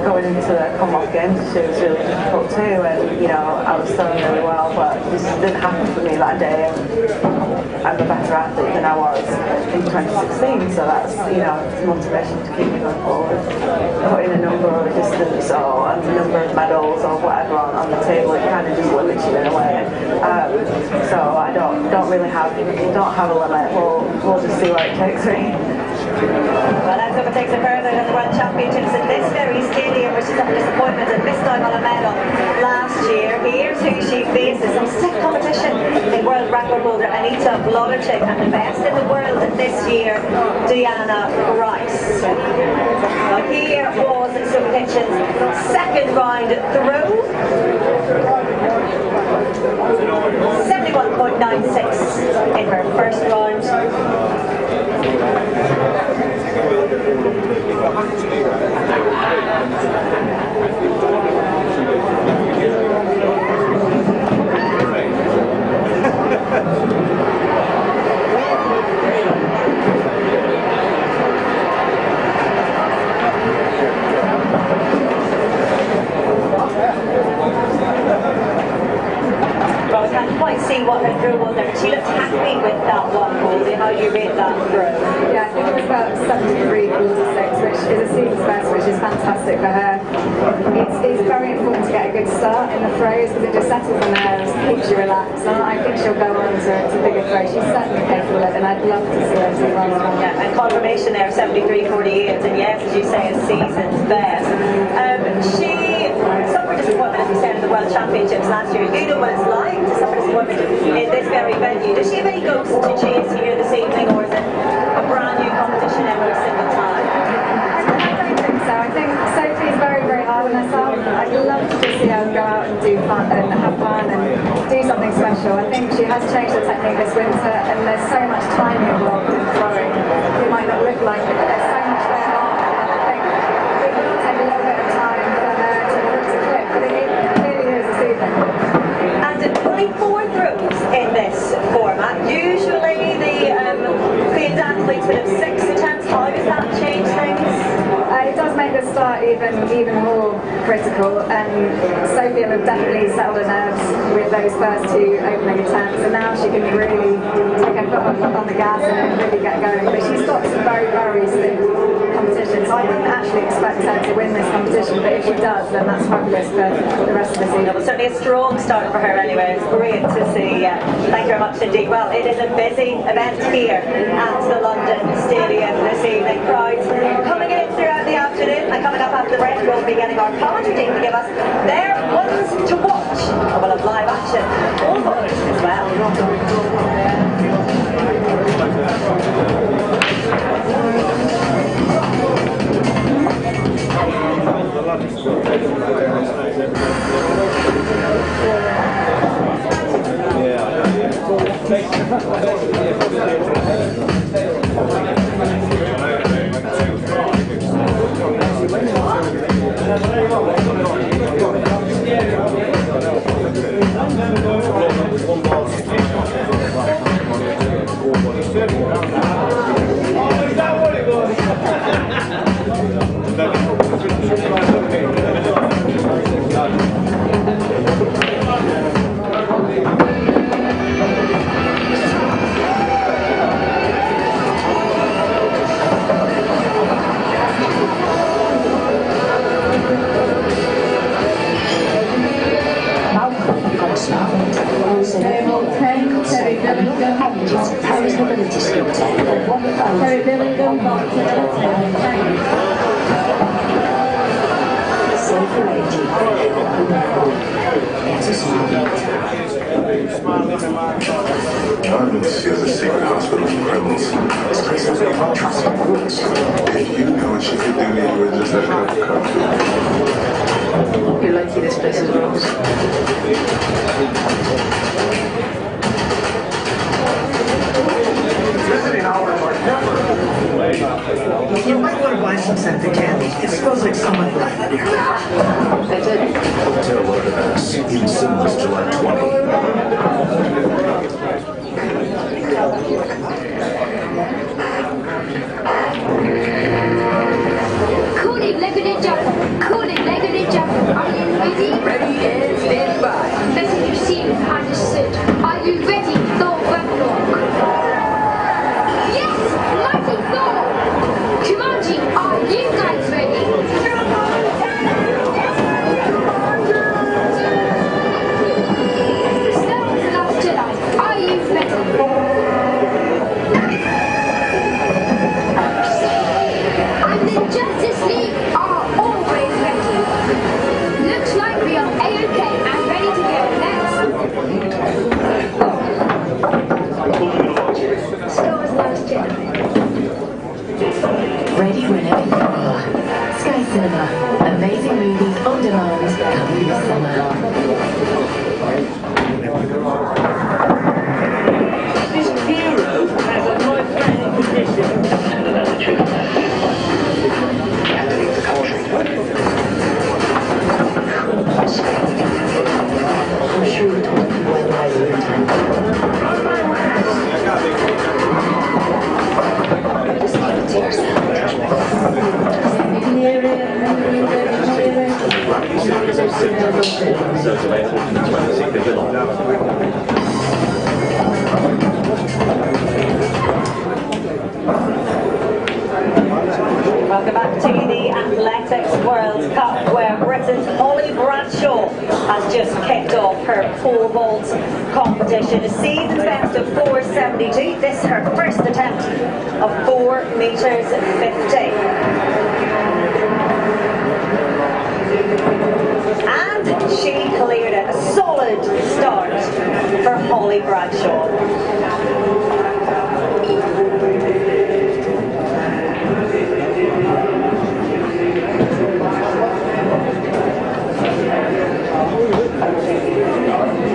Going into the Commonwealth Games, it was really difficult too, and you know I was throwing really well, but this didn't happen for me that day. I'm a better athlete than I was in 2016, so that's, you know, it's motivation to keep me going forward. Putting a number or a distance or a number of medals or whatever on the table, it kind of just limits you in a way. So I don't really have a limit. We'll just see where it takes me. Well, let's hope it takes it further than the World Championships in this very stadium, which is a disappointment, and this time on a medal last year. Here's who she faces. Some stiff competition in world record holder Anita Blodacek, and the best in the world this year, Diana Rice. Now here was Sophie Hitchin's second round throw. 71.96 in her first round. Well, I can't quite see what her throw was there, but she looked happy with that one, Goldie. How do you rate that throw? Yeah, I think it was about 73.46, which is a seamless best, which is fantastic for her. It's very important to get a good start in the throws because it just settles the nerves, keeps you relaxed, and I think she'll go on to bigger throws. She's certainly capable of it, and I'd love to see her do well. Yeah, and confirmation there, 73.48, and yes, as you say, a season's best. She suffered disappointment, as we said, in the World Championships last year. You know what it's like to suffer disappointment in this very venue. Does she have any ghosts to chase here this evening, or is it a brand new competition every single time? I don't think so. I think Sophie's very, very hard on herself. I'd love to just see her go out and do fun and have fun and do something special. I think she has changed her technique this winter, and there's so much time involved in throwing. It might not look like it, but there's so much going on. And I think it will take a little bit of time for her to click, but it really is a season. And only 4 throws in this format. Usually the field athletes would have 6 attempts. How does that change things? It does make the start even more critical, and Sophie will definitely settle the nerves with those first 2 opening attempts, and now she can really take her foot on the gas and really get going. But she's got some very, very stiff competition, so I wouldn't actually expect her to win this competition, but if she does, then that's fabulous for the rest of the season. It was certainly a strong start for her anyway. It's great to see. Thank you very much indeed. Well, it is a busy event here at the London Stadium this evening. Crowds coming in throughout the afternoon, and coming up after the break we'll be getting our commentary team to give us their ones to watch. And we'll have live action all footage as well. Energies Paris Mobility Scooter for 1,000. Sorry, Billy, go back to Save your energy. Get a smile. I'm to the secret hospital for criminals. This place is built on trust and rules. If you knew what she could do to you with just that cup of coffee. You're lucky this place is rose. Visiting hours are never. You might want to buy some scented candles. It smells like summer breath in here. Hotel Orthodox in cinemas July 20. Cool it, legged jump. Cool it, legged jump. Are you ready? Ready and stand by. Better you see understood. Are you ready, Thor Ragnarok? Yes, mighty Thor. Jumanji, are you guys ready? Star Wars: The Last Jedi, are you ready? And the Justice League are always ready. Looks like we are A-OK and ready to go next. Star Wars: The Last Jedi. Ready whenever you are. Sky Cinema. Amazing movies on demand coming this summer. This hero has a life-threatening condition. And another truth. And leave the country. I'm sure you're talking well while you're in just keep it to yourself. Welcome back to the Athletics World Cup, where Britain's Holly Bradshaw has just kicked off her pole vault competition. A season's best of 4.72. This is her first attempt of 4 meters 50. And she cleared it. A solid start for Holly Bradshaw.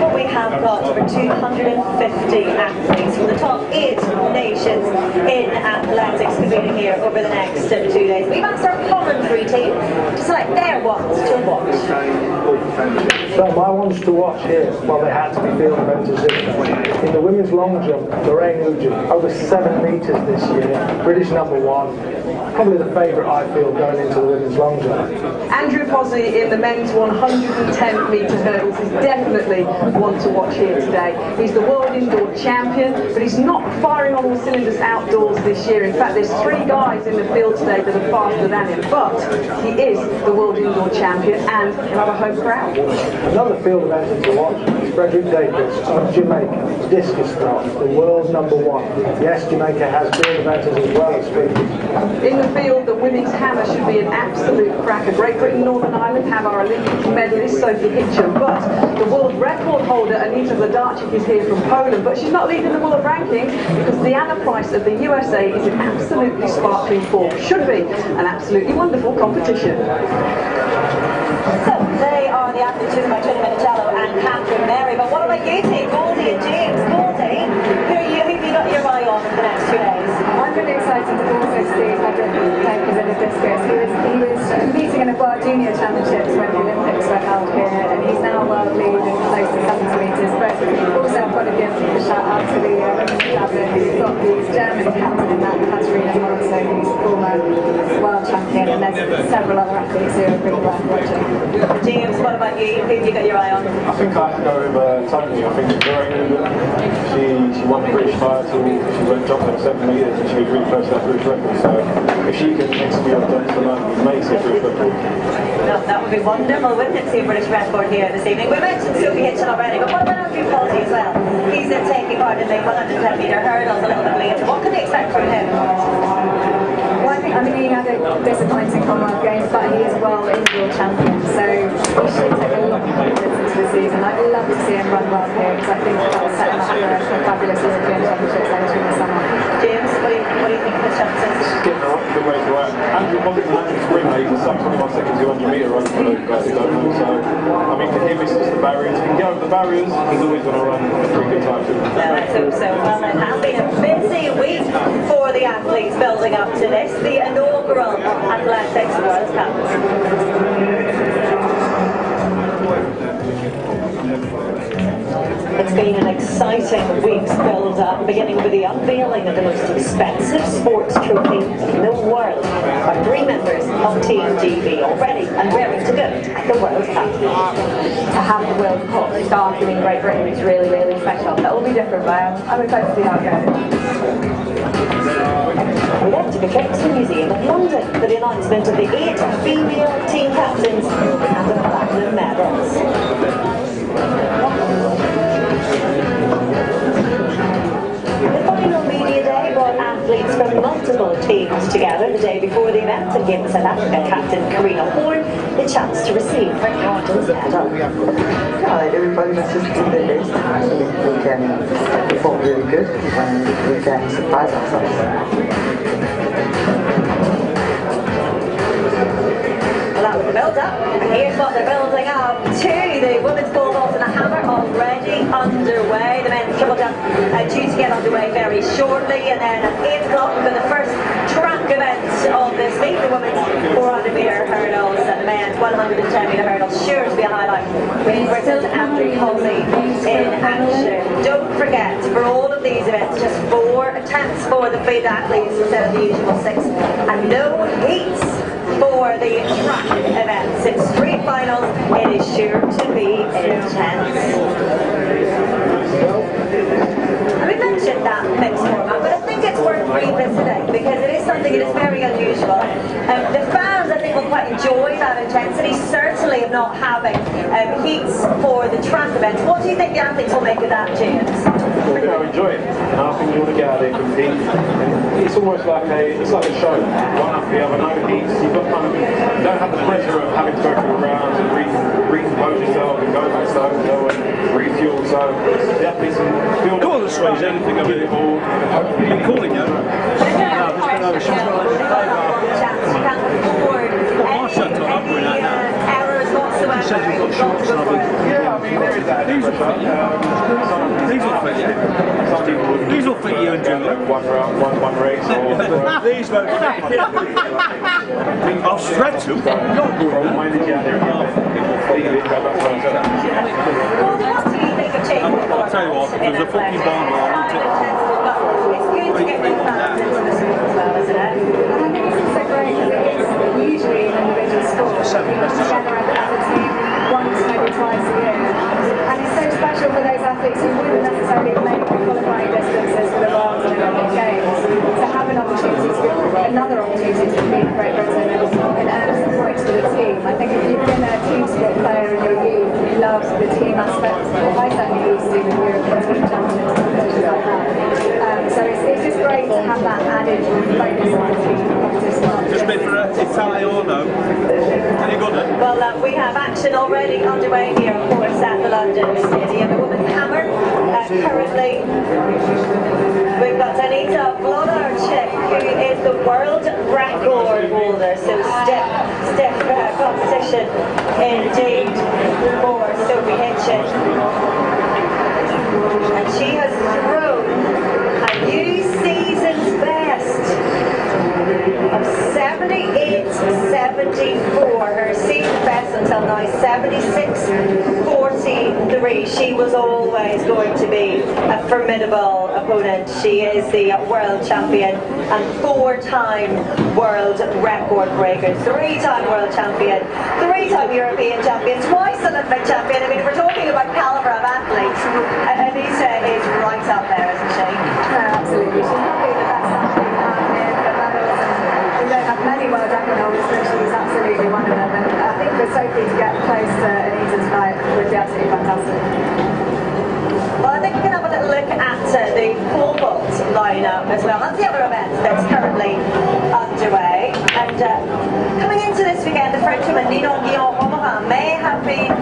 What we have got over 250 athletes from the top 8 nations in athletics competing here over the next 2 days. We've asked our commentary team to select their ones to watch. So my ones to watch here, well, they had to be field eventers in the women's long jump. Lorraine Uji, over 7 metres this year, British #1. Probably the favourite I feel going into the women's long jump. Andrew Posey in the men's 110 metre hurdles is definitely one to watch here today. He's the world indoor champion, but he's not firing on all cylinders outdoors this year. In fact, there's 3 guys in the field today that are faster than him, but he is the world indoor champion and he'll have a home crowd. Another field eventer to watch is Frederick Davis of Jamaica, discus throw, the world #1. Yes, Jamaica has field eventers as well as sprinters. In the field, the women's hammer should be an absolute cracker. Great Britain, Northern Ireland have our Olympic medalist Sophie Hitcham, but the world record holder Anita Wlodarczyk is here from Poland, but she's not leading the world rankings because Deanna Price of the USA is in absolutely sparkling form. Should be an absolutely wonderful competition. So they are the athletes chosen by Tony Minicello and Catherine Mary. But what about you two, Goldie and James? Goldie, who have you got your eye on for the next 2 days? I'm really excited to also see Frederick Davis in the discus. He was competing in the World Junior Championships when the Olympics were held here, and he's now world lead in close to 70 metres. But also I've got to give a shout out to the javelin. We've got the German captain in that, Katarina Morrison, who's a former world champion, and there's several other athletes who are really worth watching. James, what about you? Who have you got your eye on? I think I have to go with Tony. I think it's very good. She she won the British title, she went jumping at 7 metres and she was really close to that British record. So if she can execute on Johnson London, may see a British record. No, that would be wonderful, wouldn't it, see a British record here this evening. We mentioned Sophie Hitchin already, but what about Andrew Palsy as well? He's taking part in the 110 metre hurdles a little bit later. What can we expect from him? Well, I mean, he had a disappointing Commonwealth Games, but he is a world indoor champion, so he should take a lot of confidence into the season. I'd love to see him run well here, because I think that will set him up for a fabulous European Championship later in the summer. James, what do you think of the chances? Getting off good way to work. Andrew Palsy and Andrew Spring, he's a sub-21 second 200 metre run for those guys who don't know. So, I mean, for him, it's just the barriers. If he can get over the barriers, he's always going to run a pretty good time too. Let's hope so. Well, it has been a busy week for the athletes building up to this, the inaugural Athletics World Cup. It's been an exciting week's build-up, beginning with the unveiling of the most expensive sports trophy in the world. Our 3 members of Team GB already and raring to go at the World Cup. To have the World Cup starting in Great Britain is really, really special. That will be different, but I'm excited to see how it goes. We then took a trip to the Museum of London for the announcement of the 8 female team captains and the platinum medals. The final media day brought athletes from multiple teams together the day before the event and gave the South Africa captain Karina Horn the chance to receive her captain's medal. Yeah, everybody was just in the race. We can perform really good and we can surprise ourselves. Well, that was the build-up, and here's what they're building up to. The women's pole vault and the hammer already underway. The men's triple jump due to get underway very shortly, and then at 8 o'clock we've got the first track event of this meet, the women's 400 metre hurdles and the men's 110 metre hurdles. Sure to be a highlight with Britain's Andrew Palsy in action. Don't forget, for all of these events, just 4 attempts for the feed athletes instead of the usual 6, and no heats for the track events. It's street finals. It is sure to be intense. And we mentioned that mixed format, but I think it's worth revisiting because it is something that is very unusual. The fans, I think, will quite enjoy that intensity, certainly of not having heats for the track events. What do you think the athletes will make of that, James? I think they'll enjoy it. And I think you want to get out there and compete. And it's almost like a show. One after the other, no heats. You don't have the pressure of having to go through the rounds and recompose yourself and go back slow and refuel. So the athletes feel go on the swings, anything of it all. Been calling you. Yeah, I mean, there is that. These will fit you and Julie. One race. These won't fit you. I'll stretch them. Not good. I'll tell you what, there's a fucking bomb on it. It's good to get new fans into the sport as well, isn't it? I think it's so great because it's usually an individual sport. Together as a team once, maybe twice a year. And it's so special for those athletes who wouldn't necessarily make the qualifying distances for the World and Olympic Games to have an opportunity to another opportunity to compete in Great Britain and earn some points for the team. I think if you've been a team sport player in your youth, you love the team aspect. I certainly used to when we were team champions and competitions like that. So it's just great to have that added bonus on the team competition. Just been for Italiano. Any good? Well, we have action already underway here, of course, at the London Stadium. The women's hammer currently. We've got Anita Vlodarczyk, who is the world record holder. So stiff competition indeed for Sophie Hitchin. And she has thrown a new season's best of 78.74. Her season best until now, 76.43. She was always going to be a formidable opponent. She is the world champion and 4-time world record breaker, 3-time world champion, 3-time European champion, twice Olympic champion. I mean, if we're talking about calibre of athletes, Anita is right up there, isn't she? jump as well. That's the other event that's currently underway. And coming into this weekend, the Frenchwoman Ninon Guillaume-Romarin may have been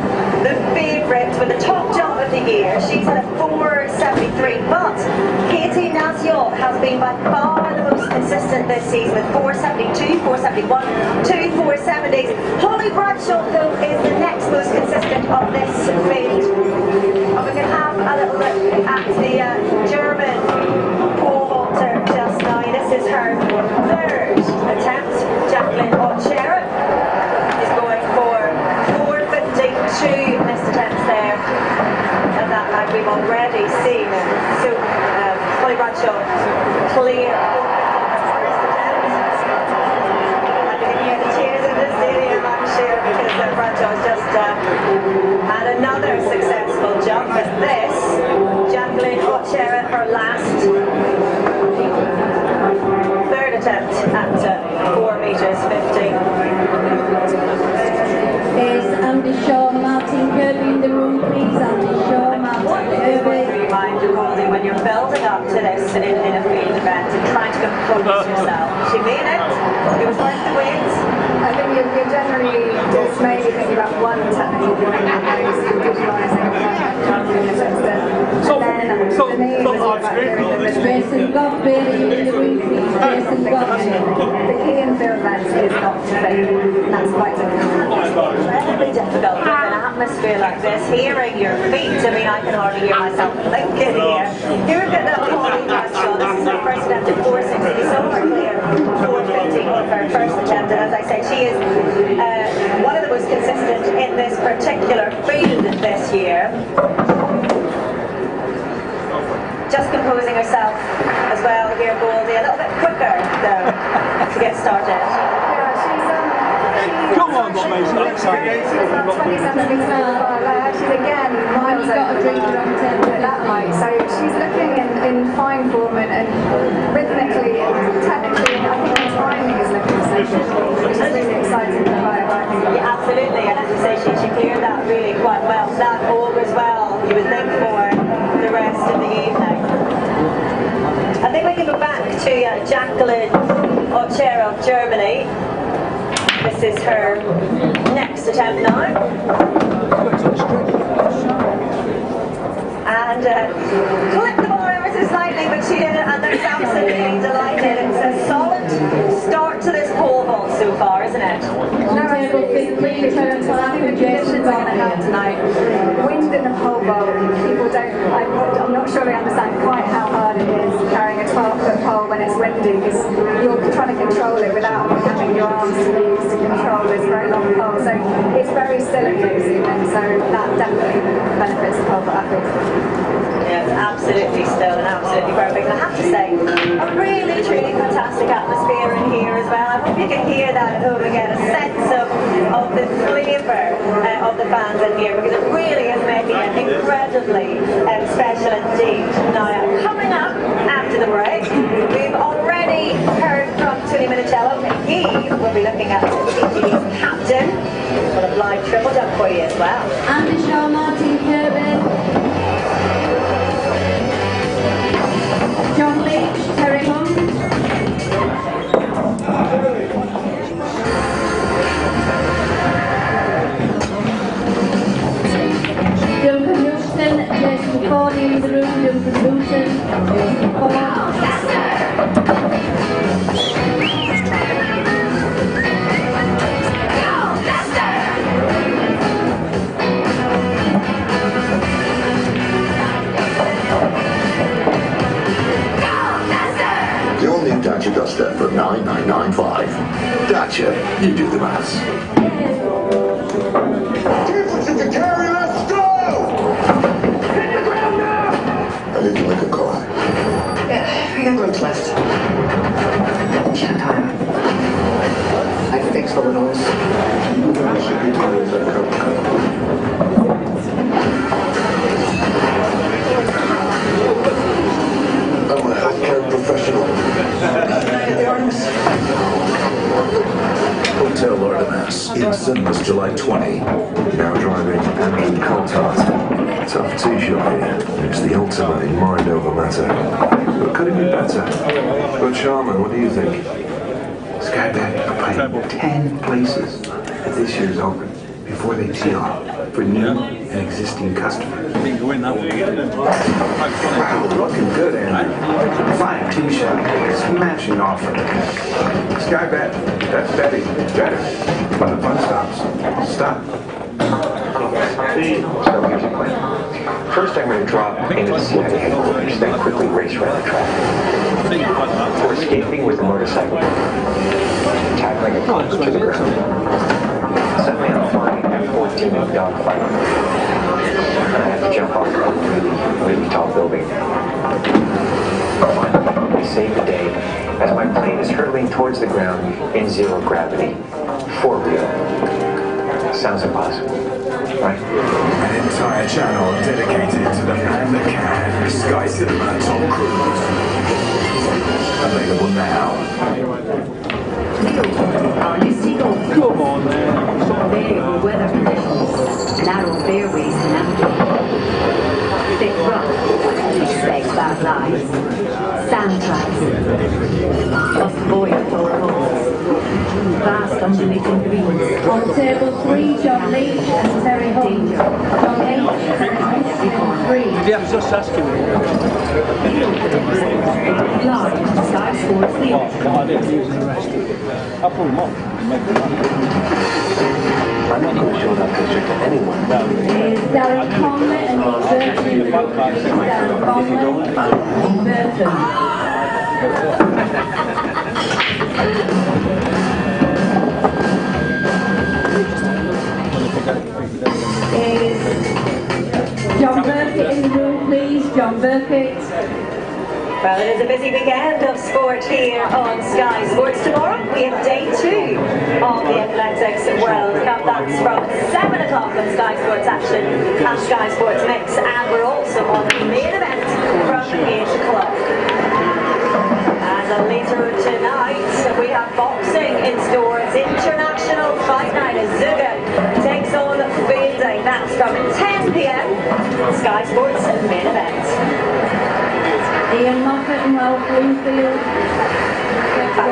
the favourite with the top jump of the year. She's at a 4.73, but Katie Naziot has been by far the most consistent this season with 4.72, 4.71, 2 4.70s. Holly Bradshaw, though, is the next most consistent of this field. And we can have a little look at the German pole vaulter just now. This is her third attempt. Jacqueline Otchera is going for 4.52 missed attempts there. And that like we've already seen. So Holly Bradshaw clear. Because Bradshaw's just had another successful jump, but this, Jacqueline Otchera, her last third attempt at 4 metres 50. Is Andy Shaw, Martin Kirby in the room, please? Andy Shaw, Martin Kirby. Remind you, Goldie, when you're building up to this in a field event and trying to compose yourself. She made it. It was worth the wait. I think you're generally just maybe thinking about one technique and visualising in the sense that Jason Godberry in the room, please. Jason Godberry. The key in field events is not to think. That's quite incredibly difficult with an atmosphere like this, hearing your feet. I mean, I can hardly hear myself thinking here. Here we've got the Holly Bradshaw. This is her first attempt at 4.60, so far clear 4.50 with her first attempt. And as I said, she is one of the most consistent in this particular field this year. Just composing herself as well here, Goldie. A little bit quicker, though, to get started. Come on, Mason. She's again miles over that height, so she's looking in fine form and rhythmically, technically, I think the timing is looking so good, which is really exciting for her. Yeah, absolutely, and as you say, she cleared that really quite well. That augurs well, you would think, for the rest of the evening. I think we can go back to Jacqueline Otchera of Germany. This is her next attempt now. And clipped the ball ever so slightly, but she did it, and they're absolutely delighted. It's a solid start to this pole vault so far, isn't it? No, I think the conditions are going to help tonight. Wind in the pole vault, people don't, I'm not sure they understand quite how hard it is carrying a 12-foot pole when it's windy, because you're trying to control it without having your arms used to control this very long pole. So it's very silicate, and so that definitely benefits the pole vault athletes. Yeah, it's absolutely still and absolutely perfect. And I have to say, a really, truly fantastic atmosphere in here as well. I hope you can hear that at home and get a sense of the flavour of the fans in here, because it really is making it incredibly special indeed. Now, coming up after the break, we've already heard from Tony Minicello. He will be looking at TG's captain with a live triple jump for you as well. Andy Shaw, Martin Kirby. John Leach, Terry Hunt. Duncan Houston, Jason Ford in the room, Duncan Houston, Jason Ford. Dacia Duster for $9,995. Dacia, you do the maths. To carry, let's go! Hit the ground now! I need to make a call. Yeah, we got roads left. Can't time. I can fix all the nose. Should be tired that cup. I'm a healthcare professional. Hotel Artemis in cinemas July 20. Now driving Andrew Coltart. Tough two-shot here. It's the ultimate in mind over matter. Could it be better? But Sharman, what do you think? Skybet are paying 10 places at this year's Open before they tee off for new and existing customers. I think you win that one. Wow, looking good, Andrew. 5 tee shot, smashing offer. Skybet, that's betting better. When the fun stops, stop. So here's your plan. First, I'm going to drop into the CIA headquarters, then quickly race around the track. We're escaping with a motorcycle, tackling a closer to the ground. Suddenly, I'm flying F-14 dogfight, and I have to jump off a really tall building. Finally, we save the day as my plane is hurtling towards the ground in zero gravity, for real. Sounds impossible. Right. An entire channel dedicated to the man that can. Sky Cinema Tom Cruise. Available now. Our new seagull. Come on, man. Variable weather conditions. Narrow fairways to navigate. Thick rough. Expect bad lies. Sand traps. Must avoid full holes. Vast undulating greens. On table 3, John Leach and Terry Hunt. John Leach, Terry Hunt, 3. Did you have just asking me? Large Sky Sports League. I didn't use the rest. I'll pull them off. I'm not going to show that picture to anyone. Is Darren Conley and Nick Burton. Darren Conley and Nick Burton. Is John Burkett in the room, please? John Burkett. Well, it is a busy weekend of sport here on Sky Sports. Tomorrow we have day 2 of the Athletics World Cup. That's from 7 o'clock on Sky Sports Action and Sky Sports Mix. And we're also on the main event from 8 o'clock. And later tonight we have boxing in store. It's International Fight Night as Zuga takes on Fielding. That's from 10 p.m. Sky Sports main event. Ian Moffat and Ralph Bloomfield.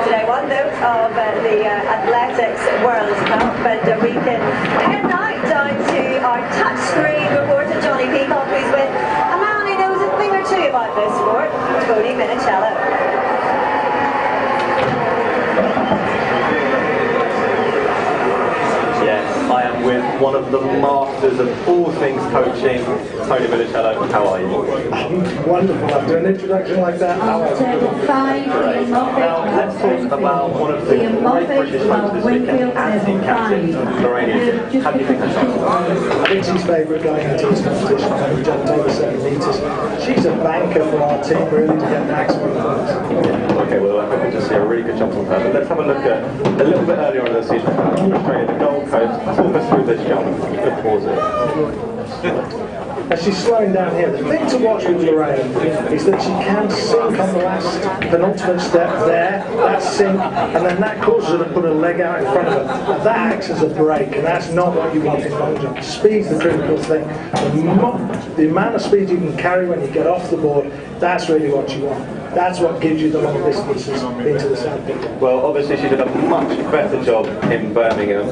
Today, one note of the Athletics World Cup, and we can head now down to our touchscreen reporter Johnny Peacock, who's with a man who knows a thing or two about this sport, Tony Minicello. Yes, I am with one of the masters of all things coaching, Tony Minicello. How are you? Wonderful. After an introduction like that, how are you? Now, let's talk about one of the great British hunters this weekend, Anthony Captain, Lorraine. How do you think that's going? I think she's favourite going into this competition, having jumped over 7 metres. She's a banker for our team, really, to get maximum points. Okay, well, I think we'll just see a really good jump from her. But let's have a look at a little bit earlier on in the season. Australia, the Gold Coast. Talk us through this jump. Good pause it. As she's slowing down here, the thing to watch with Lorraine is that she can sink on the last penultimate step there, that sink, and then that causes her to put her leg out in front of her. Now, that acts as a brake, and that's not what you want in long jump. Speed's the critical thing. The amount of speed you can carry when you get off the board, that's really what you want. That's what gives you the long distances into the sandpit. Well, obviously she did a much better job in Birmingham,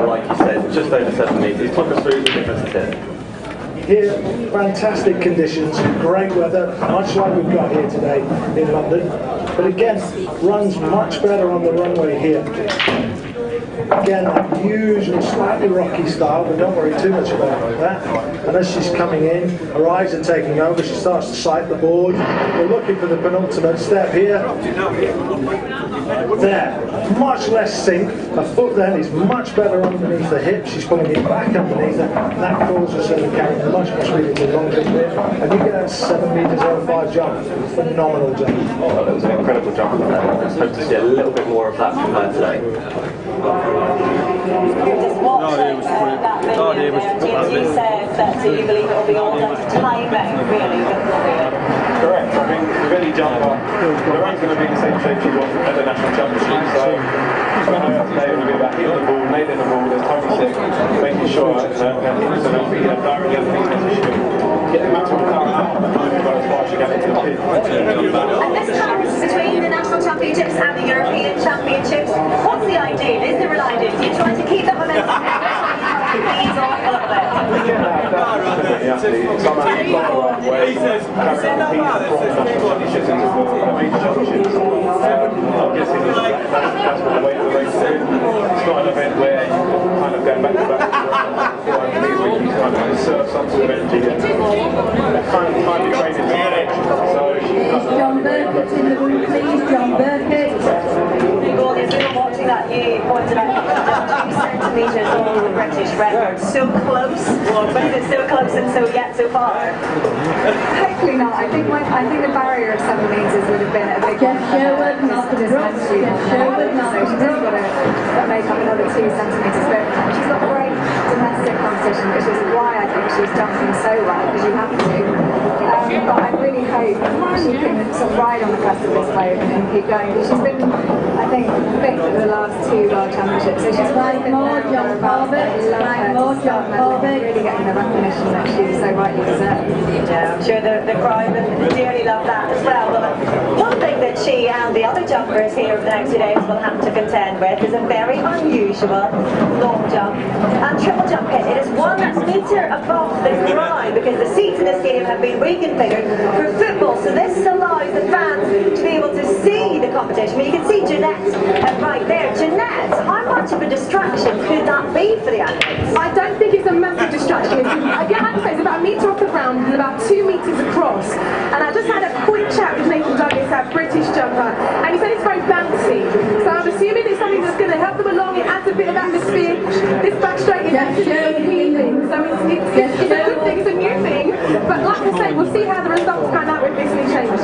like you said, just over 7 metres. Talk us through the difference here. Here, fantastic conditions, great weather, much like we've got here today in London. But again, runs much better on the runway here. Again, that usual slightly rocky style, but don't worry too much about that. And as she's coming in, her eyes are taking over, she starts to sight the board. We're looking for the penultimate step here. There, much less sink. Her foot then is much better underneath the hip. She's pulling it back underneath her. And that causes her to carry much more speed into the long jump here. And you get that 7 metres over 5 jump. Phenomenal jump. Oh, that was an incredible jump. Let's hope to see a little bit more of that from her today. You're just watching that video there, James. You said that you believe it will be all down to timing, really. Correct. I mean, with any jumper, Lorraine's going to be in the same shape she was at the national championship. So it's going to be about hitting the ball, nailing the ball, there's time to sit, making sure her hips are not being directly underneath the position. get the maximum power out of the car as far as you get into the pit. And this comes between the National Championships and the European Championships. What's the idea? Is there an idea? Do you try to keep the momentum going? Ease off a little bit. Yeah, some way carrying competitions into the major championships. I'm guessing that's what the way the race is. It's not an event where you kind of go back to back. Where you kind of conserve some sort of energy and kind of be training to the edge. So John Burkett in the room, please. John Burkett. If you were watching that, you pointed out 2 centimetres over the British record. So close, but is it so close and so yet so far? Hopefully not. I think the barrier of 7 metres would have been a big one. Sherwood, So she's just got to make up another 2 centimetres. But she's got great domestic competition, which is why I think she's jumping so well, because you have to. But I really hope she can sort of ride on the crest of this wave and keep going. Because she's been, I think, fifth at the last 2 World Championships. So she's really been more John Corbett, really getting the recognition that she so rightly deserves. Yeah, I'm sure the crowd would dearly love that as well. But one thing that she and the other jumpers here over the next 2 days will have to contend with is a very unusual long jump and triple jump pit. It is 1 metre above the ground because the seats in this stadium have been reconfigured for football. So this allows the fans to be able to see the competition. I mean, you can see Jeanette right there. Jeanette, how much of a distraction could that be for the athletes? I don't think it's a massive distraction. Again, like I say, it's about 1 metre off the ground and about 2 metres across. And I just had a quick chat with Nathan Douglas, our British jumper, and he said it's very bouncy. So I'm assuming it's something that's going to help them along. It adds a bit of atmosphere. This back straight is actually healing. So it's a good thing, it's a new thing. But like I said, we'll see how the results pan out with this new change.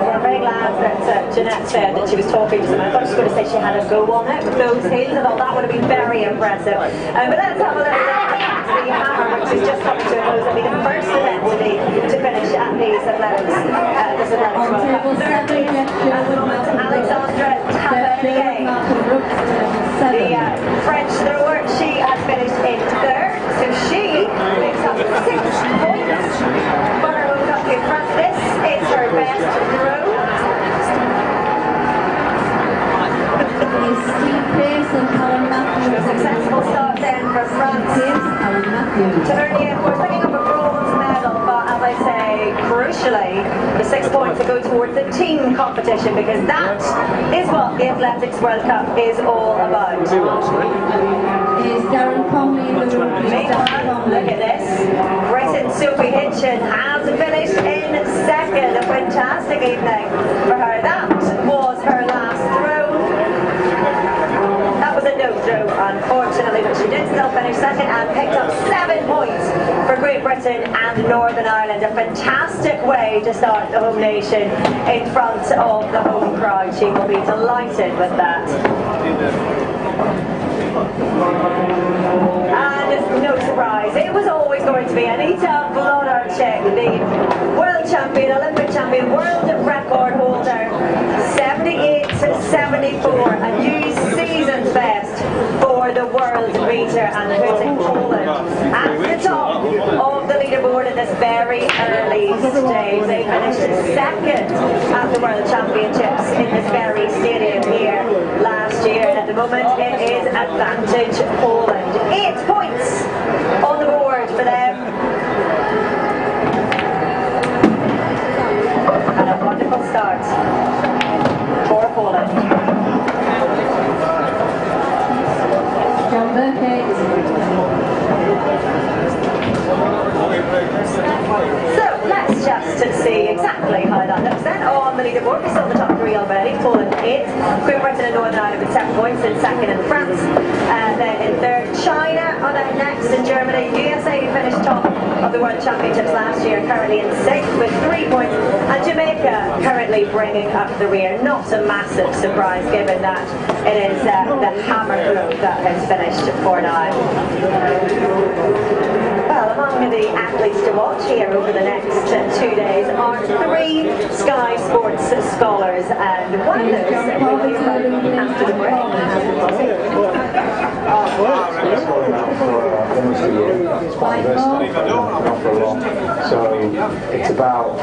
I'm very glad that Jeanette said that she was talking to someone. I thought she was going to say she had a go on it with those heels. I thought that would have been very impressive. But let's have a little look at the hammer, which is just coming to a close. It'll be the first event to finish at these athletics. This athletics World Cup. Thirdly, at the moment, Alexandra Tavernier, the French thrower. She has finished in 3rd, so she makes up 6 points for her World Cup in front. This is her best throw. Successful start then for France. Tavernier, of course, picking up a bronze medal, but as I say, crucially, the 6 points that go towards the team competition, because that is what the Athletics World Cup is all about. Is Darren Conley in the room? Look at this. Britain Sophie Hitchin has finished in 2nd. A fantastic evening for her. That was her last throw. That was a no throw, unfortunately, but she did still finish 2nd and picked up 7 points for Great Britain and Northern Ireland. A fantastic way to start the home nation in front of the home crowd. She will be delighted with that. And no surprise, it was always going to be Anita Wlodarczyk, the world champion, Olympic champion, world record holder, 78-74, a new season's best for the world beater, and putting Poland at the top of the leaderboard in this very early stage. They finished 2nd at the World Championships in this very stadium here last year, and at the moment it is advantage Poland. 8 points on the board for them. And a wonderful start for Poland. John Burkett. So let's just see exactly how that looks then on the leaderboard. We saw the top 3 already. Poland 8, Great Britain and Northern Ireland with 7 points, in 2nd and France, then in 3rd China, on next in Germany. USA finished top of the World Championships last year, currently in 6th with 3 points, and Jamaica currently bringing up the rear. Not a massive surprise given that it is the hammer group that has finished for now. Well, among Among the athletes to watch here over the next 2 days are 3 Sky Sports scholars, and one of those will be after the break. It's going out for almost a year. It's quite versatile, not for a lot. So it's about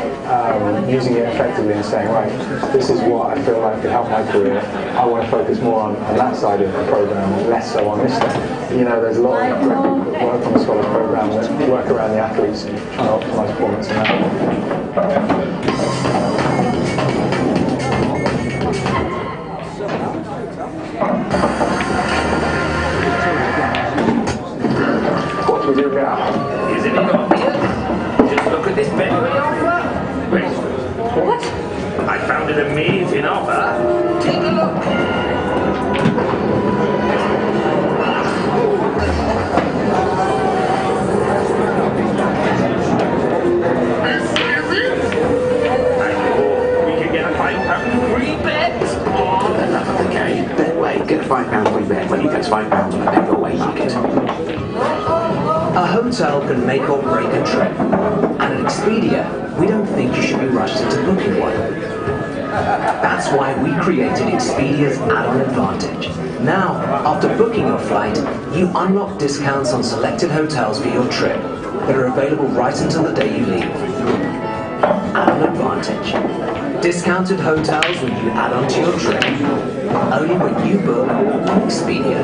using it effectively and saying, right, this is what I feel like could help my career. I want to focus more on that side of the program, less so on this stuff. You know, there's a lot of great people that work on the Scholars program that work around the athletes and trying to optimise performance in that. What do we do now? Isn't it obvious? Just look at this Bentley offer. What? I found an amazing offer. Take a look. We can get a £5 free bet. For the love of the game, Devey, get a £5 free bet when he gets £5 on the bet away market. A hotel can make or break a trip, and at Expedia, we don't think you should be rushed into booking one. That's why we created Expedia's add-on advantage. Now, after booking your flight, you unlock discounts on selected hotels for your trip that are available right until the day you leave. Add-on advantage. Discounted hotels when you add on to your trip, only when you book on Expedia.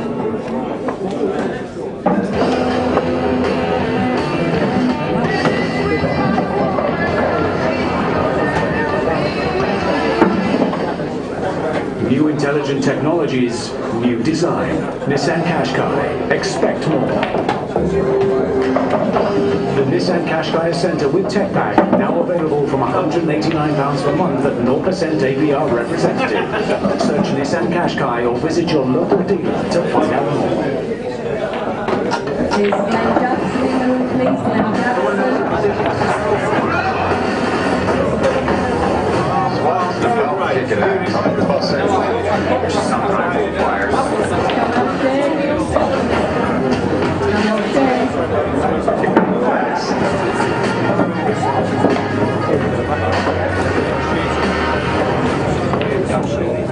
New intelligent technologies, new design. Nissan Qashqai. Expect more. The Nissan Qashqai Centre with Tech Pack, now available from £189 per month at 0% APR representative. Search Nissan Qashqai or visit your local dealer to find out more.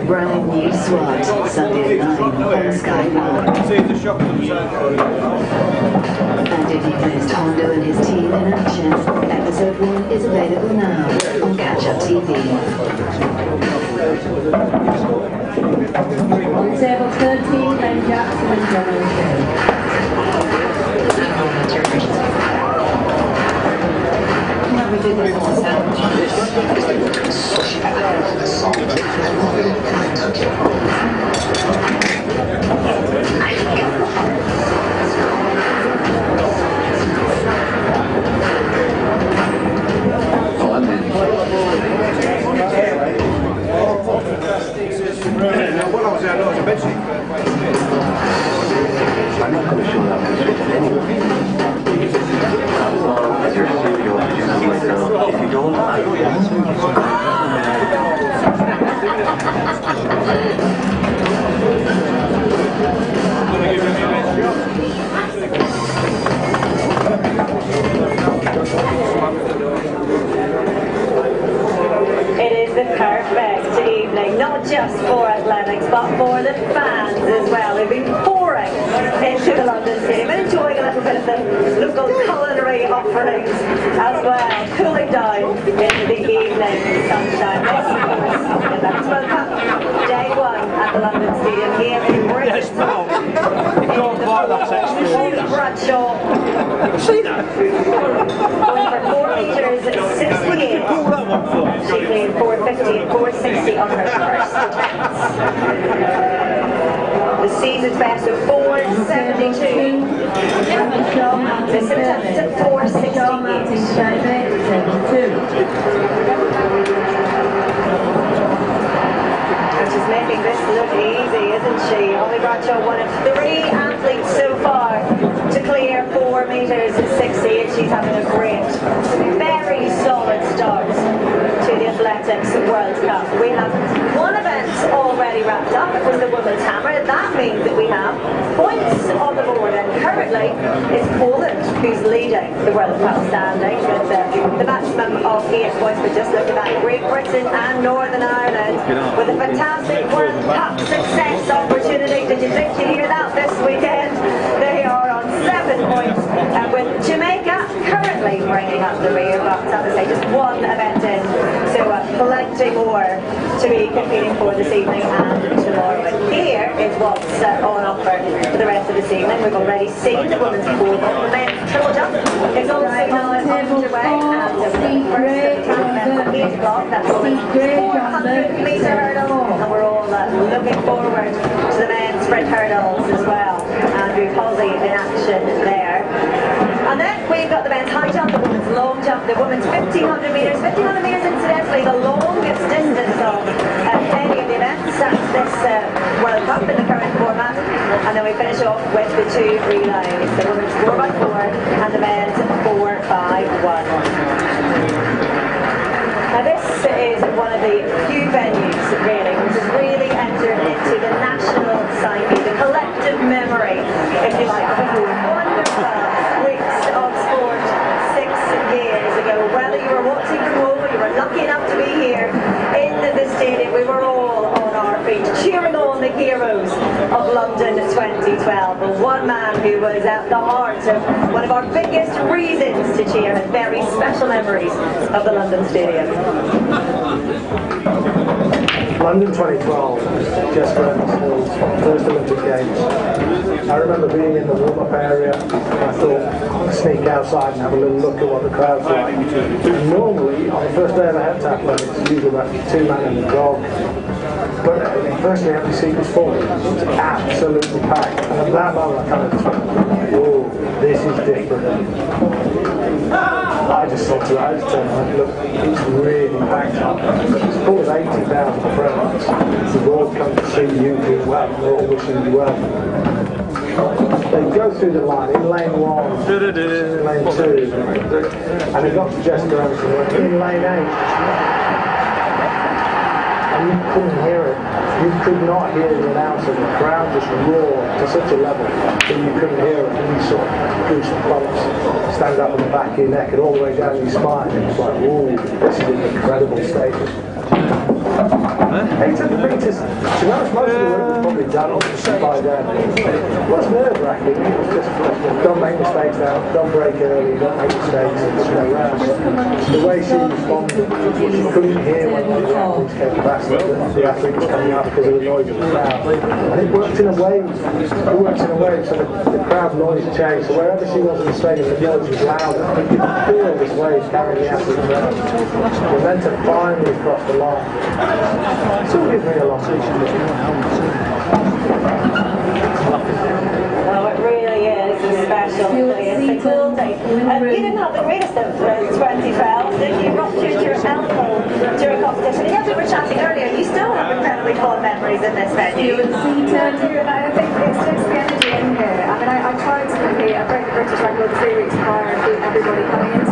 Brand new SWAT, Sunday at 9 on Sky 1. And if you missed Hondo and his team in action, episode 1 is available now on Catch Up TV. On table 13, Ben Jackson and John I'm not going to show up this weekend anyway. As long as you're serious, if you don't, I It is the perfect evening, not just for athletics, but for the fans as well. They've been pouring into the London Stadium and enjoying a little bit of the local culinary offerings as well, cooling down into the evening sunshine. This is the World Cup, day 1 at the London Stadium here in British. Bradshaw. See that? Going for 4 metres 68. She played 450 and 460 on her first attempts. The season's best of 472. This attempt at 468. She's making this look easy, isn't she? Only Bradshaw, one of 3 athletes so far to clear 4 metres 68. She's having a great, very solid start to the Athletics World Cup. We have one event already wrapped up. It was the women's hammer. That means that we have points on the board, and currently it's Poland who's leading the World Cup standings with the maximum of 8 points. We're just looking at Great Britain and Northern Ireland with a fantastic World Cup success opportunity. Did you think you'd hear that this weekend? They are on 7 points with Jamaica currently bringing up the rear, but as I say, just one event in, so plenty more to be competing for this evening and tomorrow. And here is what's on offer for the rest of this evening. We've already seen the women's pole vault, the men's triple jump. It's also now underway, and the first at 8 o'clock. That's the 400-metre hurdle, and we're all looking forward to the men's sprint hurdles as well. Andrew Posey in action there. And then we've got the men's high jump, the women's long jump, the women's 1500 metres. 1500 metres, incidentally, the longest distance of any of the events at this World Cup in the current format. And then we finish off with the 2 relays, the women's 4x4 and the men's 4x1. Now this is one of the few venues, really, which has really entered into the national psyche, the collective memory, if you like, of a wonderful weeks of sport 6 years ago. Whether you were watching from home or you were lucky enough to be here in the stadium, we were all on our feet, cheering on the heroes of London 2012. The one man who was at the heart of one of our biggest reasons to cheer, and very special memories of the London Stadium. London 2012, Jessica Evans-Hill's first Olympic Games. I remember being in the warm-up area, and I thought I'd sneak outside and have a little look at what the crowd's like. And normally, on the first day of a heptathlon, it's usually about 2 men and a dog. But firstly, every seat was full. It was absolutely packed. And at that moment, I kind of thought, whoa, this is different. I just thought to that, I just turned around, look, it's really packed up. It's full of 80,000 friends. They've all come to see you do well, they're all wishing you well. They go through the line in lane 1, lane 2, and they got to Jessica Evans in lane 8. And you couldn't hear it. You could not hear the announcer. The crowd just roared to such a level that you couldn't hear it. And you saw goosebumps stand up on the back of your neck and all the way down your spine. It was like, whoa, this is an incredible stage. 800 metres, to be honest, most of the room was probably done by then. It was nerve-wracking. It was just, don't make mistakes now, don't break early, don't make mistakes, and just go round. The way she responded, she couldn't hear when the athletes came past, the athlete was coming out because of the noise of the crowd. And it worked in a wave. It worked in a wave, so the crowd noise changed. So wherever she was in the stadium, the noise was louder. You could feel this wave carrying the athletes around. And then to finally cross the line. So give me a long Well, it really is a special day. It's a cool day. You didn't have the greatest of 2012, did you? Ruptured your elbow during competition. And as we were chatting earlier, you still have incredibly fond memories in this venue. I think it's just the energy in here. I mean, I tried to compete. I broke the British record 3 weeks prior and beat everybody coming in.